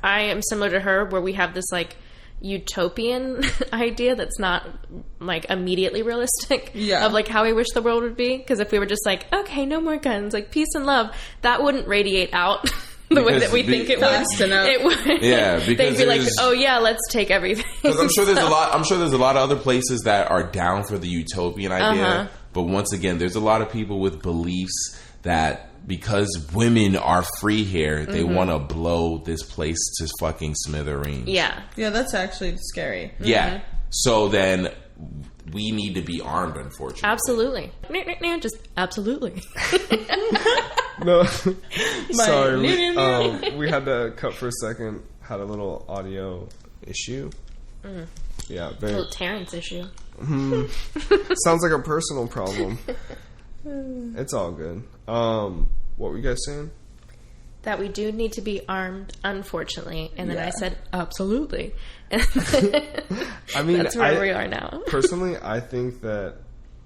I am similar to her where we have this like utopian idea that's not like immediately realistic of like how we wish the world would be. Because if we were just like, okay, no more guns, like peace and love, that wouldn't radiate out the way that we think it would. It would. Yeah, because they'd be like, oh yeah, let's take everything. Because I'm sure there's a lot of other places that are down for the utopian idea. But once again, there's a lot of people with beliefs that because women are free here, they want to blow this place to fucking smithereens. Yeah, that's actually scary. Yeah. So then we need to be armed, unfortunately. absolutely. Just absolutely. No, sorry. We had to cut for a second. Had a little audio issue. Yeah, A little Terrence issue. sounds like a personal problem. It's all good. What were you guys saying? that we do need to be armed, unfortunately. And then I said, absolutely. And I mean, that's where we are now. Personally, I think that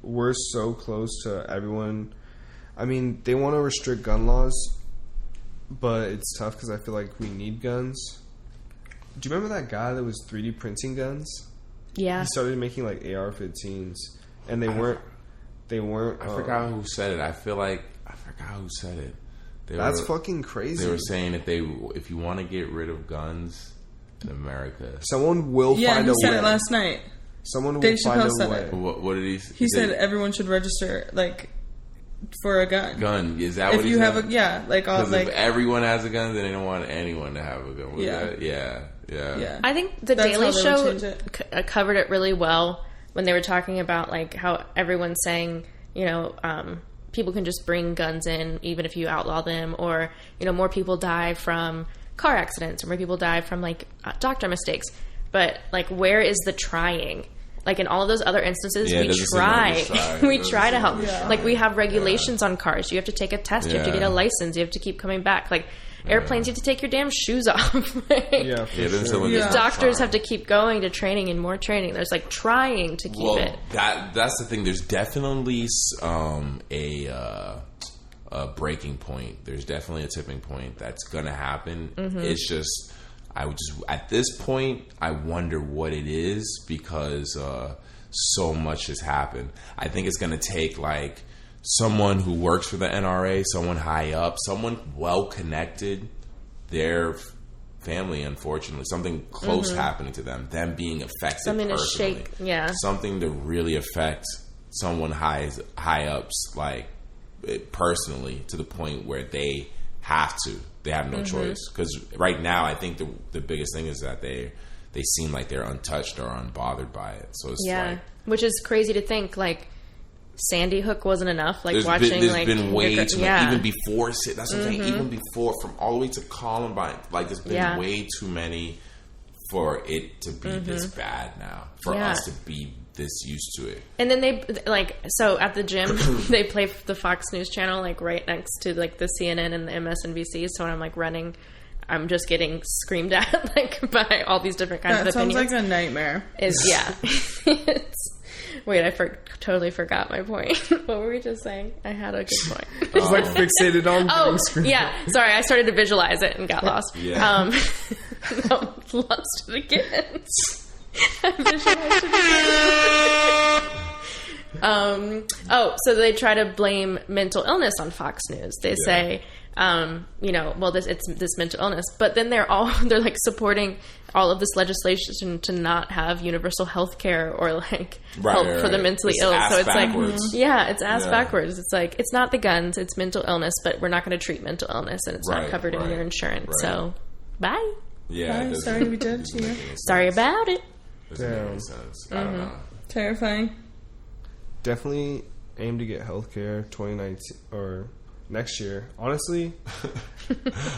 we're so close to everyone. I mean, they want to restrict gun laws, but it's tough because I feel like we need guns. Do you remember that guy that was 3D printing guns? Yeah. He started making like AR-15s, and they weren't. I forgot who said it. I forgot who said it. That's fucking crazy. They were saying if you want to get rid of guns in America, someone will find a way. Yeah, he said it last night. Someone will Dave find Chappelle a way. said it. What did he say? He said everyone should register, like, for a gun. Gun. Is that if what he you said? have a, yeah, like, all, like, if everyone has a gun, then they don't want anyone to have a gun. Yeah. I think the Daily Show covered it really well when they were talking about, like, how everyone's saying, you know, people can just bring guns in even if you outlaw them, or, you know, more people die from car accidents, or more people die from, like, doctor mistakes. But, like, where is the trying? Like, in all of those other instances, we try. We try to help. Yeah. Like, we have regulations on cars. You have to take a test. You have to get a license. You have to keep coming back. Like, airplanes, you have to take your damn shoes off. Doctors have to keep going to training and more training. There's, like, trying to keep it. That's the thing. There's definitely a breaking point. There's definitely a tipping point that's going to happen. Mm-hmm. It's just, at this point, I wonder what it is, because so much has happened. I think it's going to take, like, someone who works for the NRA, someone high up, someone well connected, their family, unfortunately, something close happening to them being affected, something personally, to shake, something to really affect someone high ups, like, personally, to the point where they have no choice. Because right now, I think the biggest thing is that they seem like they're untouched or unbothered by it. So it's like, which is crazy to think, like, Sandy Hook wasn't enough. Like, there's been way too many, even before. That's what I'm saying. Even before, from all the way to Columbine, like, there's been way too many for it to be this bad now. For us to be this used to it. And then they, like, so at the gym, they play the Fox News channel, like, right next to, like, the CNN and the MSNBC. So when I'm, like, running, I'm just getting screamed at, like, by all these different kinds of opinions. That sounds like a nightmare. Wait, I totally forgot my point. What were we just saying? I had a good point. I was, like, fixated on screen. Yeah. Sorry, I started to visualize it and got lost. Yeah. No, lost it again. I visualized it again. So they try to blame mental illness on Fox News. They say, it's this mental illness, but then they're like supporting all of this legislation to not have universal health care or, like, help for the mentally ill. So it's backwards. Like, it's ass backwards. It's like, it's not the guns, it's mental illness, but we're not going to treat mental illness, and it's not covered in your insurance. Right. So, bye. Yeah. Bye. Sorry we did it to you. Sorry about it. Doesn't make any sense. I don't know. Terrifying. Definitely aim to get health care 2019 or next year. Honestly,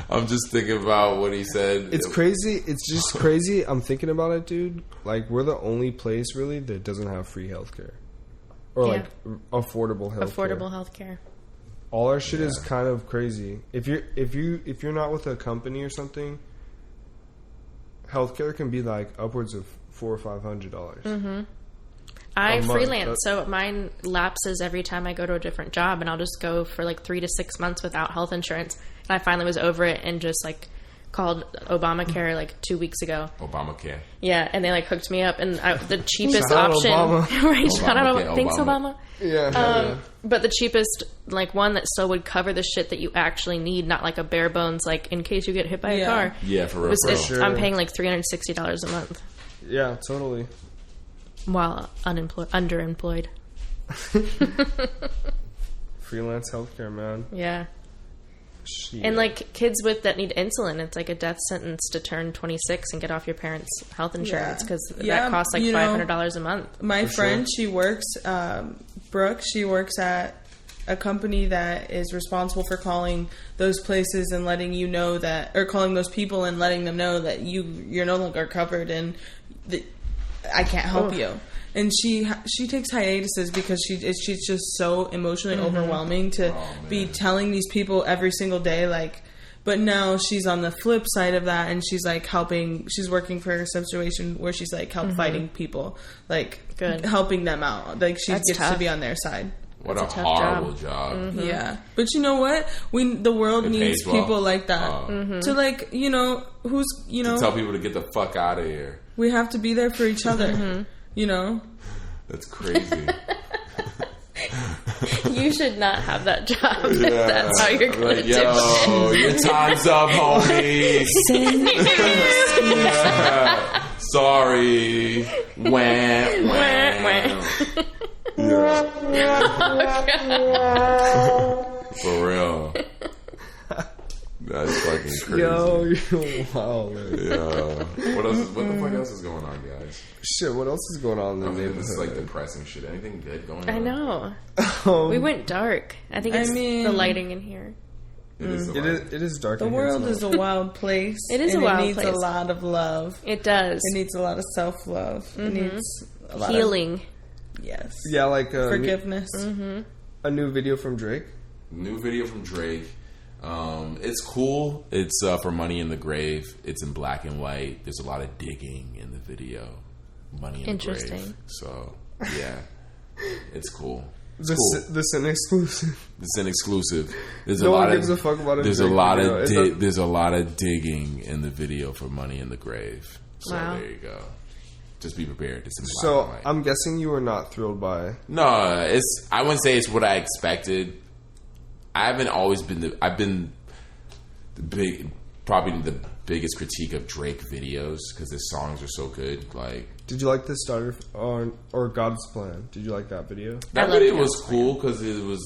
I'm just thinking about what he said. It's crazy. It's just crazy. I'm thinking about it, dude. Like, we're the only place really that doesn't have free healthcare or like affordable healthcare. Affordable healthcare. All our shit is kind of crazy. If you're not with a company or something, healthcare can be like upwards of $400 or $500. Mm-hmm. I freelance, so mine lapses every time I go to a different job, and I'll just go for like 3 to 6 months without health insurance. And I finally was over it and just, like, called Obamacare like 2 weeks ago. Obamacare. Yeah, and they, like, hooked me up, and the cheapest option. Right? Shout out, thanks, Obama. Yeah. But the cheapest, like, one that still would cover the shit that you actually need, not like a bare bones, like, in case you get hit by a car. Yeah, for real. Sure. I'm paying like $360 a month. Yeah, totally. While underemployed. Freelance healthcare, man. Yeah. Shit. And, like, kids that need insulin, it's like a death sentence to turn 26 and get off your parents' health insurance, because that costs like $500 a month. My friend, she works, Brooke, she works at a company that is responsible for calling those places and letting you know that, or calling those people and letting them know that you're no longer covered and that I can't help you. And she takes hiatuses because she's just so emotionally overwhelming to be telling these people every single day, like, But now she's on the flip side of that, and she's like she's working for a situation where she's like fighting people, like helping them out. Like she gets to be on their side. What a horrible job. Mm-hmm. Yeah. But you know what? The world needs people like that. To like, who's, to tell people to get the fuck out of here. We have to be there for each other, That's crazy. You should not have that job. Yeah. That's how you're going to do it. Your time's up, homie. Yeah. Sorry. Wah. For real. That's fucking crazy. Yo, you're wild, man. Yeah. What the fuck else is going on, guys? Shit, what else is going on in the neighborhood? This is like depressing shit. Anything good going on? I know. We went dark. I think it's the lighting in here. It is dark. The world is a wild place. It is a wild place. It needs a lot of love. It does. It needs a lot of self-love. It needs a lot healing. Yes. Yeah, like forgiveness. A new video from Drake. It's cool. It's for Money in the Grave. It's in black and white. There's a lot of digging in the video. Money in the Grave. So yeah, it's cool. This an exclusive. It's an exclusive. There's no a lot one gives a fuck about it. There's a lot of digging in the video for Money in the Grave. So there you go. Just be prepared. It's in black and white. I'm guessing you were not thrilled by. No, I wouldn't say it's what I expected. I haven't always been I've been probably the biggest critique of Drake videos because his songs are so good. Like, did you like the starter or God's Plan? Did you like that video? That video was cool because it was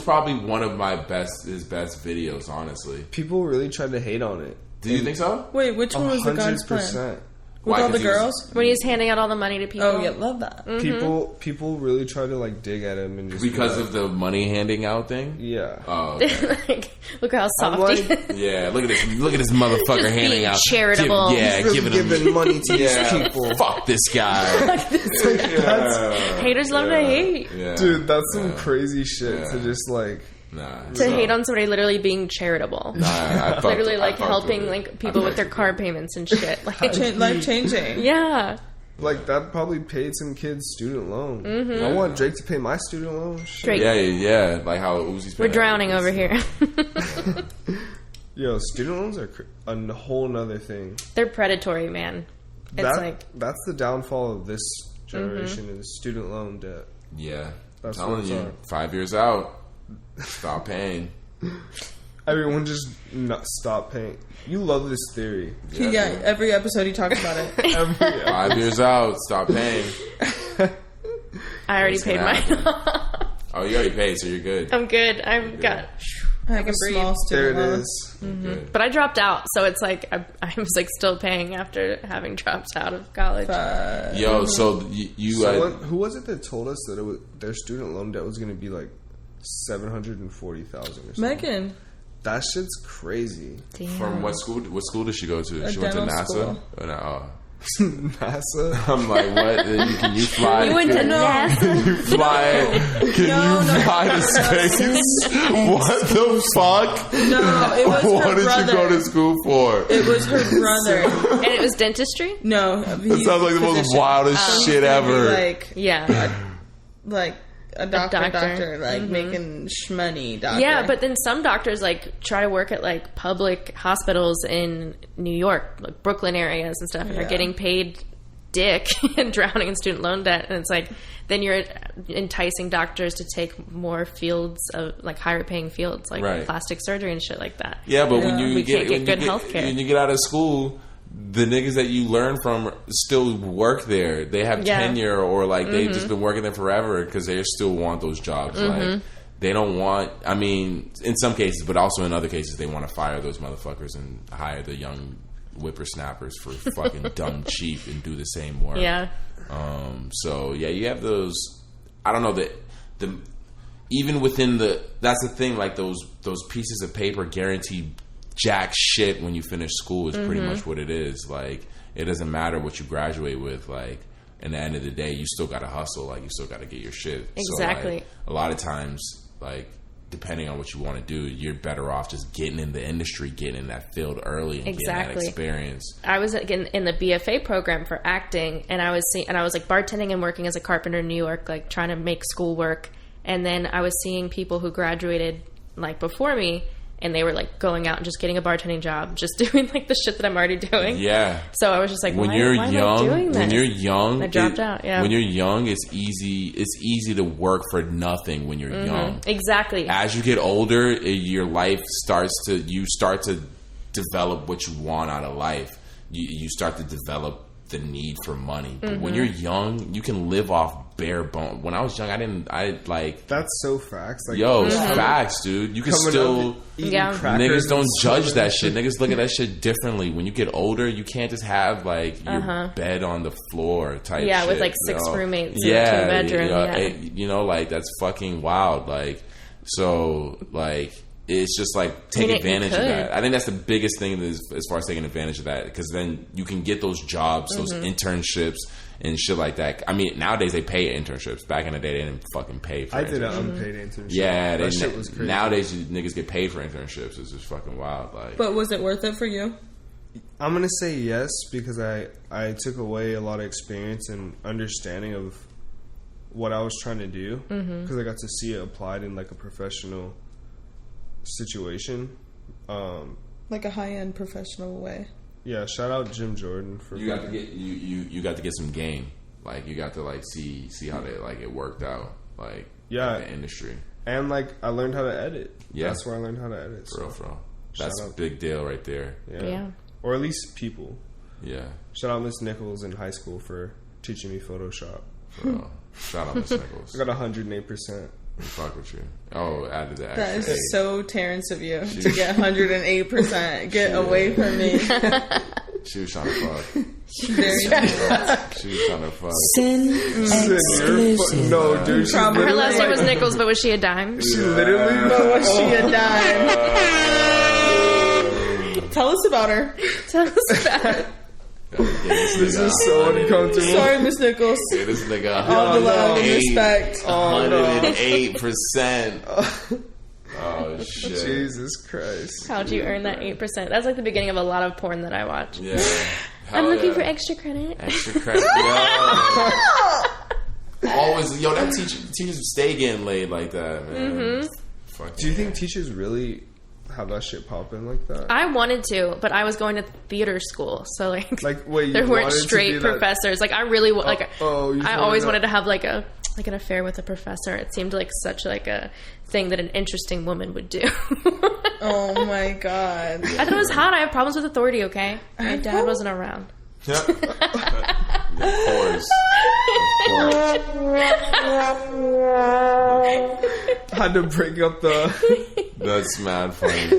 probably one of his best videos. Honestly, people really tried to hate on it. Do you think so? Wait, which one was the God's Plan? With all the girls? When he's handing out all the money to people. Oh, yeah, love that. Mm-hmm. People really try to, like, dig at him. And just because of the money handing out thing? Yeah. Oh, okay. Like, look how soft he is. Yeah, look at this motherfucker handing out. Charitable. Giving money to these people. Fuck this guy. Haters love to hate. Yeah. Dude, that's some crazy shit to just, like... hate on somebody literally being charitable. Literally like helping like people with their car payments and shit. Like life changing. Yeah. Like that probably paid some kids' student loan. I want Drake to pay my student loan. Drake. Yeah. Like how Uzi's. We're drowning over here. Yo, student loans are a whole nother thing. They're predatory, man. It's that's the downfall of this generation is student loan debt. Yeah, that's I'm telling you, 5 years out. Stop paying. Everyone just stop paying. You love this theory. Yeah, every episode he talks about it. 5 years out, stop paying. I already paid mine. Oh, you already paid, so you're good. I'm good. I can breathe. There it is. Mm-hmm. But I dropped out, so it's like I was like still paying after having dropped out of college. Yo, so you who was it that told us that their student loan debt was going to be like $740,000 or something? Megan. That shit's crazy. Damn. From what school? What school did she go to? She went to NASA. NASA. I'm like, what? Can you fly? You went to NASA. Can you fly? Can you fly to space? What the fuck? No, it was what her did brother. you go to school for? It was her brother. And it was dentistry? No, that sounds like the most wildest shit ever. Like a doctor, like making shmoney doctor. Yeah, but then some doctors like try to work at like public hospitals in New York, like Brooklyn areas and stuff, and are getting paid dick and drowning in student loan debt. And it's like then you're enticing doctors to take more fields of like higher paying fields like plastic surgery and shit like that. Yeah, but when you can't get good healthcare, when you get out of school, the niggas that you learn from still work there. They have tenure or like they've just been working there forever because they still want those jobs. Like they don't want, I mean, in some cases, but also in other cases, they want to fire those motherfuckers and hire the young whippersnappers for fucking dumb cheap and do the same work. Yeah. So yeah, you have those, I don't know, the even within that's the thing, like those pieces of paper guarantee jack shit when you finish school is pretty much what it is. Like it doesn't matter what you graduate with. Like at the end of the day, you still got to hustle. Like you still got to get your shit. Exactly. So, like, a lot of times, like depending on what you want to do, you're better off just getting in the industry, getting in that field early, and getting that experience. I was in the BFA program for acting, and I was like bartending and working as a carpenter in New York, like trying to make school work. And then I was seeing people who graduated like before me, and they were like going out and just getting a bartending job, just doing like the shit that I'm already doing. Yeah. So I was just like, why am I doing this? When you're young, I dropped out. Yeah. When you're young, it's easy to work for nothing when you're young. Exactly. As you get older, your life you start to develop what you want out of life. You start to develop the need for money. But when you're young, you can live off bare bones. When I was young, that's so facts. Like, facts, dude. You can still niggas don't judge that shit. Niggas look at that shit differently. When you get older, you can't just have like your bed on the floor type shit. With like 6 roommates in a 2-bedroom. Like that's fucking wild. Like so like it's just like take advantage of that. I think that's the biggest thing as far as taking advantage of that, because then you can get those jobs, those internships and shit like that. I mean, nowadays they pay internships. Back in the day, they didn't fucking pay for. I did an unpaid internship. Yeah, that shit was crazy. Nowadays niggas get paid for internships. It's just fucking wild. Like, but was it worth it for you? I'm gonna say yes, because I took away a lot of experience and understanding of what I was trying to do, because I got to see it applied in like a professional situation, like a high-end professional way. Yeah, shout out Jim Jordan for you got to get some game. Like you got to like see how they like it worked out. Like in the industry, and like I learned how to edit. Yeah, that's where I learned how to edit. For real. That's a big deal right there. Yeah, or at least people. Yeah. Shout out Miss Nichols in high school for teaching me Photoshop. For real. Shout out Miss Nichols. I got 108%. Fuck with you. Oh, added that. That is so Terrence of you to get 108%. Get away from me. She was trying to fuck. Very She was trying to fuck. Sin exclusive. No, dude. Her last name was Nichols, but was she a dime? She literally. But was she a dime? Tell us about her. Tell us about her. This is so uncomfortable. Sorry, Miss Nichols. Yeah, this nigga. All the love and respect. 108%. Oh shit! Jesus Christ! How'd you earn that 8%? That's like the beginning of a lot of porn that I watch. Yeah. I'm looking for extra credit. Extra credit. Always, that teachers stay getting laid like that, man. Do you think teachers really have that shit popping like that? I wanted to, but I was going to theater school, so wait, there weren't straight professors. Like I really I always wanted to have like an affair with a professor. It seemed like such like a thing that an interesting woman would do. Oh my god! I thought it was hot. I have problems with authority. Okay, my dad wasn't around. Of course. Had to break up the. That's mad funny.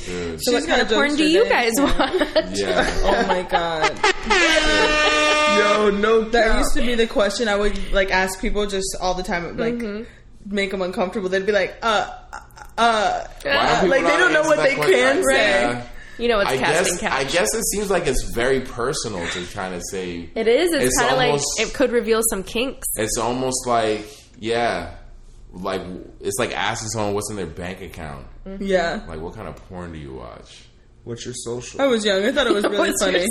Dude. So what kind of porn do you guys watch? Yeah. Oh my god. Yo, no. That used to be the question I would like ask people just all the time. Like make them uncomfortable. They'd be like, like they don't know what they can say. Yeah. You know, it's casting couch. I guess it seems like it's very personal to kind of say. It is. It's kind of like it could reveal some kinks. It's almost like, like it's like asking someone what's in their bank account. Yeah. Like, what kind of porn do you watch? What's your social? I was young. I thought it was really funny.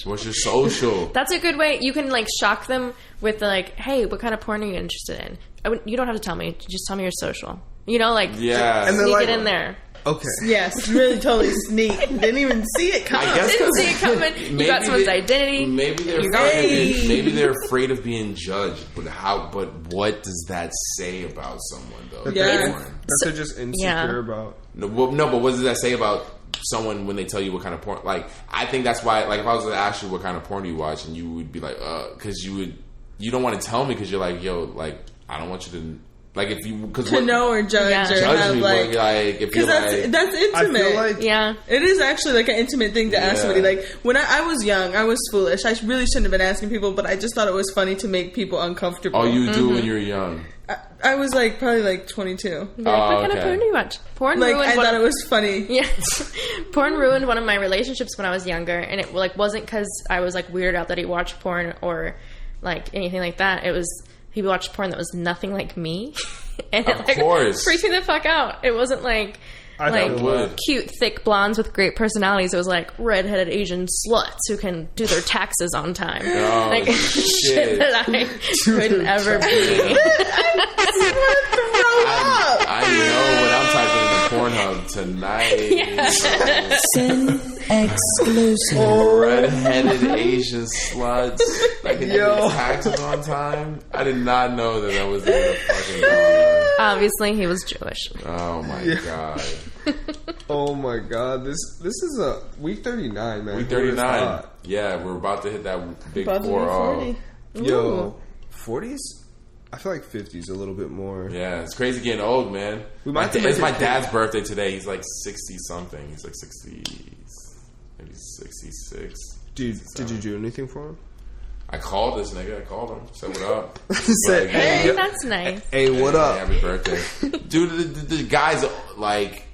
What's your social? That's a good way. You can like shock them with like, hey, what kind of porn are you interested in? You don't have to tell me. Just tell me your social. You know, like and sneak like, it in there. Okay. Yes, really totally sneak. Didn't even see it coming. Didn't see it coming. You got someone's identity. Maybe they're afraid of being judged. But what does that say about someone though? That they're just insecure about. No, but what does that say about someone when they tell you what kind of porn? Like, I think that's why. Like, if I was to ask you what kind of porn do you watch, and you would be like, because you don't want to tell me because you're like, yo, like I don't want you to. Like if you to know or judge or have me, like if you're that's intimate. I feel like, it is actually like an intimate thing to ask somebody. Like when I was young, I was foolish. I really shouldn't have been asking people, but I just thought it was funny to make people uncomfortable. Oh, you do when you were young? I was like probably like 22. What kind of porn do you watch? Porn like ruined. I thought it was funny. Yeah, porn ruined one of my relationships when I was younger, and it like wasn't because I was like weirded out that he watched porn or like anything like that. It was he watched porn that was nothing like me. And Of course. freaked me the fuck out. It wasn't like cute, thick blondes with great personalities. It was like redheaded Asian sluts who can do their taxes on time. Oh, like shit that I couldn't ever be. I know what I'm typing in the Pornhub tonight. Yeah. Sin exclusive. Redheaded Asian sluts that can do their taxes on time. I did not know that was in the fucking genre. Obviously, he was Jewish. Oh my god. Oh my god. This is a week 39, man. Week 39. Yeah, we're about to hit that big 4-0. Yo, 40s? I feel like 50s a little bit more. Yeah, it's crazy getting old, man. It's my dad's birthday today. He's like 60 something. He's like 60, maybe 66. Dude, did you do anything for him? I called this nigga. I called him. Said what up. Said, Hey, that's nice. Hey, what up? Happy birthday. Dude, the guy's like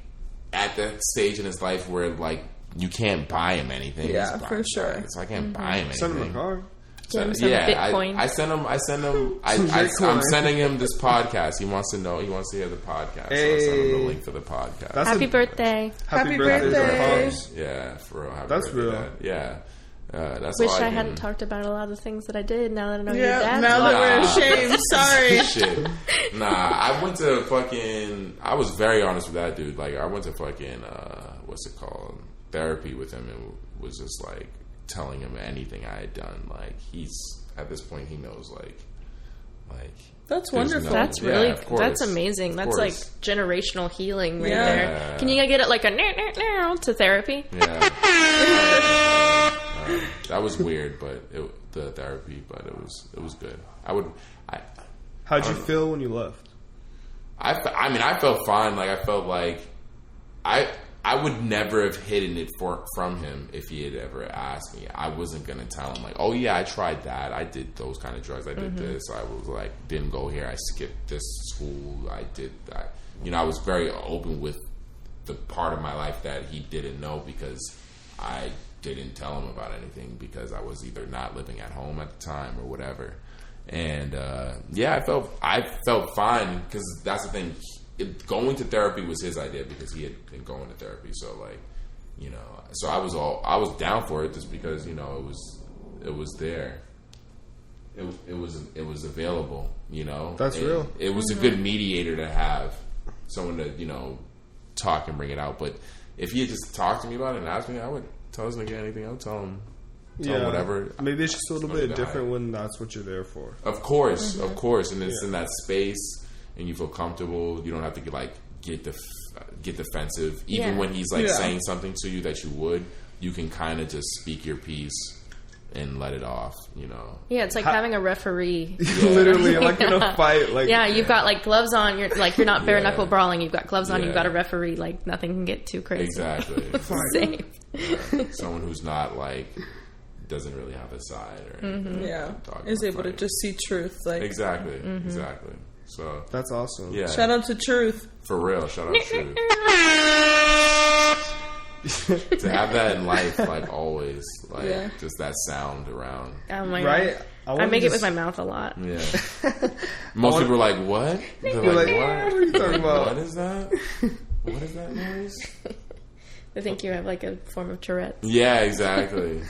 at the stage in his life where like you can't buy him anything. Yeah, for sure. So I can't buy him anything. Send him a card. Give him some Bitcoin. I send him. I'm sending him this podcast. He wants to know. He wants to hear the podcast. Hey. So I'll send him the link for the podcast. Happy birthday. Happy birthday. Yeah, for real. Happy That's birthday, real. Dad. Yeah. That's Wish all I hadn't talked about a lot of the things that I did now that I know your Yeah, dad's now that we're ashamed. Sorry. Shit. Nah, I went to fucking... I was very honest with that dude. Like, I went to fucking... what's it called? Therapy with him and was just, like, telling him anything I had done. Like, he's... At this point, he knows, like... That's wonderful. That's really... that's amazing. That's, like, generational healing right there. Can you get it like a... to therapy? Yeah. That was weird, but the therapy, but it was good. How'd you feel when you left? I mean, I felt fine. Like, I felt like I would never have hidden it from him if he had ever asked me. I wasn't going to tell him, like, oh, yeah, I tried that. I did those kind of drugs. I did this. I was, like, didn't go here. I skipped this school. I did that. You know, I was very open with the part of my life that he didn't know because I didn't tell him about anything because I was either not living at home at the time or whatever. And, I felt fine because that's the thing. Going to therapy was his idea because he had been going to therapy. So, like, you know, so I was down for it just because, you know, it was there. It was available, you know. That's real. It was a good mediator to have, someone to, you know, talk and bring it out. But if he had just talked to me about it and asked me, I would tell this nigga anything. I would tell him whatever. Maybe it's just a little bit different when that's what you're there for. Of course, and it's in that space. And you feel comfortable. You don't have to get defensive. Even when he's saying something to you that you would, you can kind of just speak your piece and let it off. You know. Yeah, it's like having a referee. Literally, like in a fight. Like you've got like gloves on. You're not bare knuckle brawling. You've got gloves on. You've got a referee. Like nothing can get too crazy. Exactly. Safe. Someone who's not like doesn't really have a side or anything. Is able to just see truth. Like exactly. So that's awesome. Yeah. Shout out to Truth. For real. Shout out to Truth. To have that in life, like always, like just that sound around. Oh my god! I make it with my mouth a lot. Yeah. Most people are like, "What?" They're like, "What? What are you talking about? What is that? What is that noise?" I think you have like a form of Tourette's. Yeah, exactly.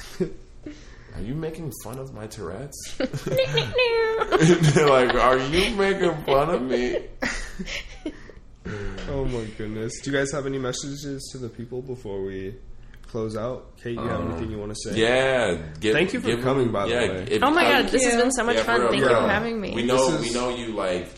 Are you making fun of my Tourette's? They're like, are you making fun of me? Oh my goodness. Do you guys have any messages to the people before we close out? Kate, you have anything you want to say? Yeah. Thank you for coming, by the way. Oh my god, this has been so much fun. Thank you for having me. We know you like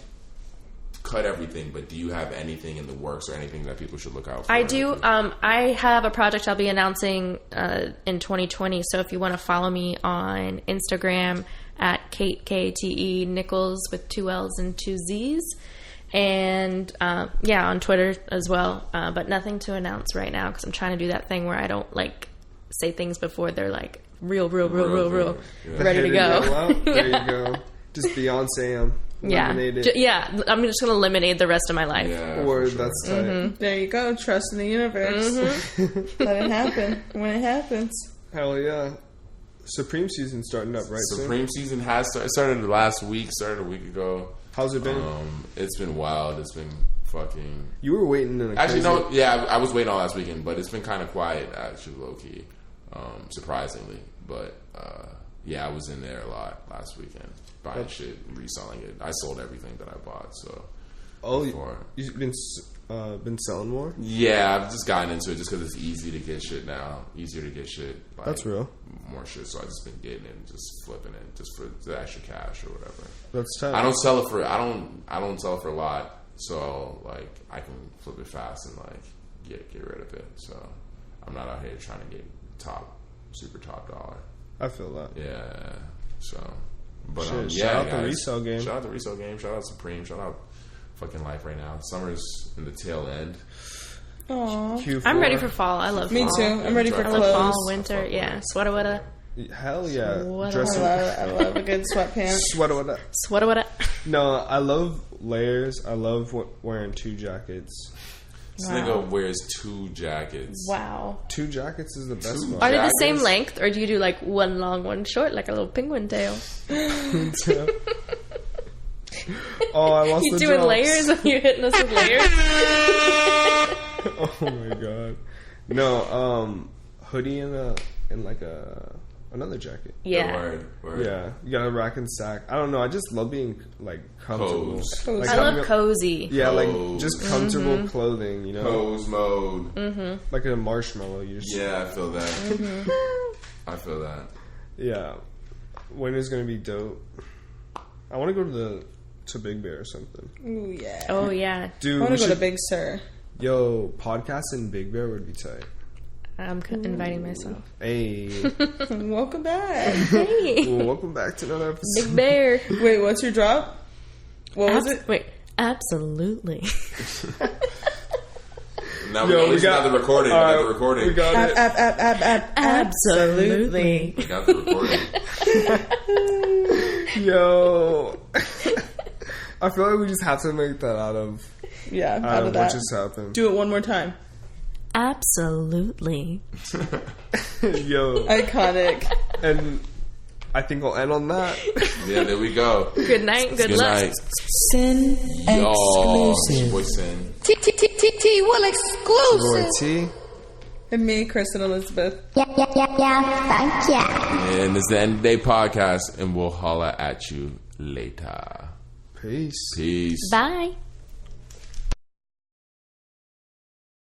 cut everything, but do you have anything in the works or anything that people should look out for? I do. I have a project I'll be announcing in 2020. So if you want to follow me on Instagram at Kate, Kate Nichols with 2 L's and 2 Z's. And on Twitter as well. But nothing to announce right now because I'm trying to do that thing where I don't like say things before they're like real ready to go. There you go. Just Beyonce them. I'm just gonna eliminate the rest of my life. Word, that's tight. There you go. Trust in the universe. Let it happen when it happens. Hell yeah. Supreme season starting up, right? Supreme season has started last week. Started a week ago. How's it been? It's been wild. It's been fucking. You were waiting in a actually no, yeah, I was waiting all last weekend, but it's been kind of quiet actually, low key, surprisingly. But yeah, I was in there a lot last weekend buying shit, reselling it. I sold everything that I bought. So you've been selling more? Yeah, I've just gotten into it just because it's easy to get shit now. Easier to get shit. Like, that's real. More shit, so I've just been getting it and just flipping it just for the extra cash or whatever. That's tough. I don't sell it for a lot, so like I can flip it fast and like get rid of it. So I'm not out here trying to get super top dollar. I feel that. Yeah. So, but shit, yeah, shout out guys, the resale game. Shout out the resale game. Shout out Supreme. Shout out fucking life right now. Summer's in the tail end. Aww. I'm ready for fall. I love fall. Me too. I'm ready for I clothes. love fall, winter. Yeah, sweater weather. Hell yeah. I love a good sweatpants. Sweater weather. No, I love layers. I love wearing 2 jackets. This nigga wears 2 jackets. Wow. 2 jackets is the best one. Are they the same length, or do you do like one long, one short, like a little penguin tail? Oh, I lost you the doing drops. layers? Are you hitting us with layers? Oh my god. No, hoodie and like another jacket. Yeah. Word. Yeah, you got a rack and sack. I don't know. I just love being like comfortable. Like, I love cozy. Yeah, like just comfortable clothing. You know, pose mode. like a marshmallow. You just Yeah, I feel that. I feel that. Yeah, winter's gonna be dope. I want to go to Big Bear or something. Ooh yeah. Oh yeah. Dude, I want to go to Big Sur. Yo, podcast in Big Bear would be tight. I'm inviting myself. Hey. Welcome back. Hey. Well, welcome back to another episode. Big Bear. Wait, what's your drop? What was it? Wait, absolutely. Now we got the recording. We got the recording. We got it. Absolutely. We got the recording. Yo. I feel like we just have to make that out of Yeah, out of that. what just happened. Do it one more time. Absolutely. Yo. Iconic. And I think we'll end on that. Yeah, there we go. Good night. Good luck. Night. Sin Yo, exclusive. boy Sin. T1 exclusive. Roy T. And me, Kristen Elizabeth. Yeah, thank you. And this is the End of the Day podcast, and we'll holla at you later. Peace. Peace. Bye.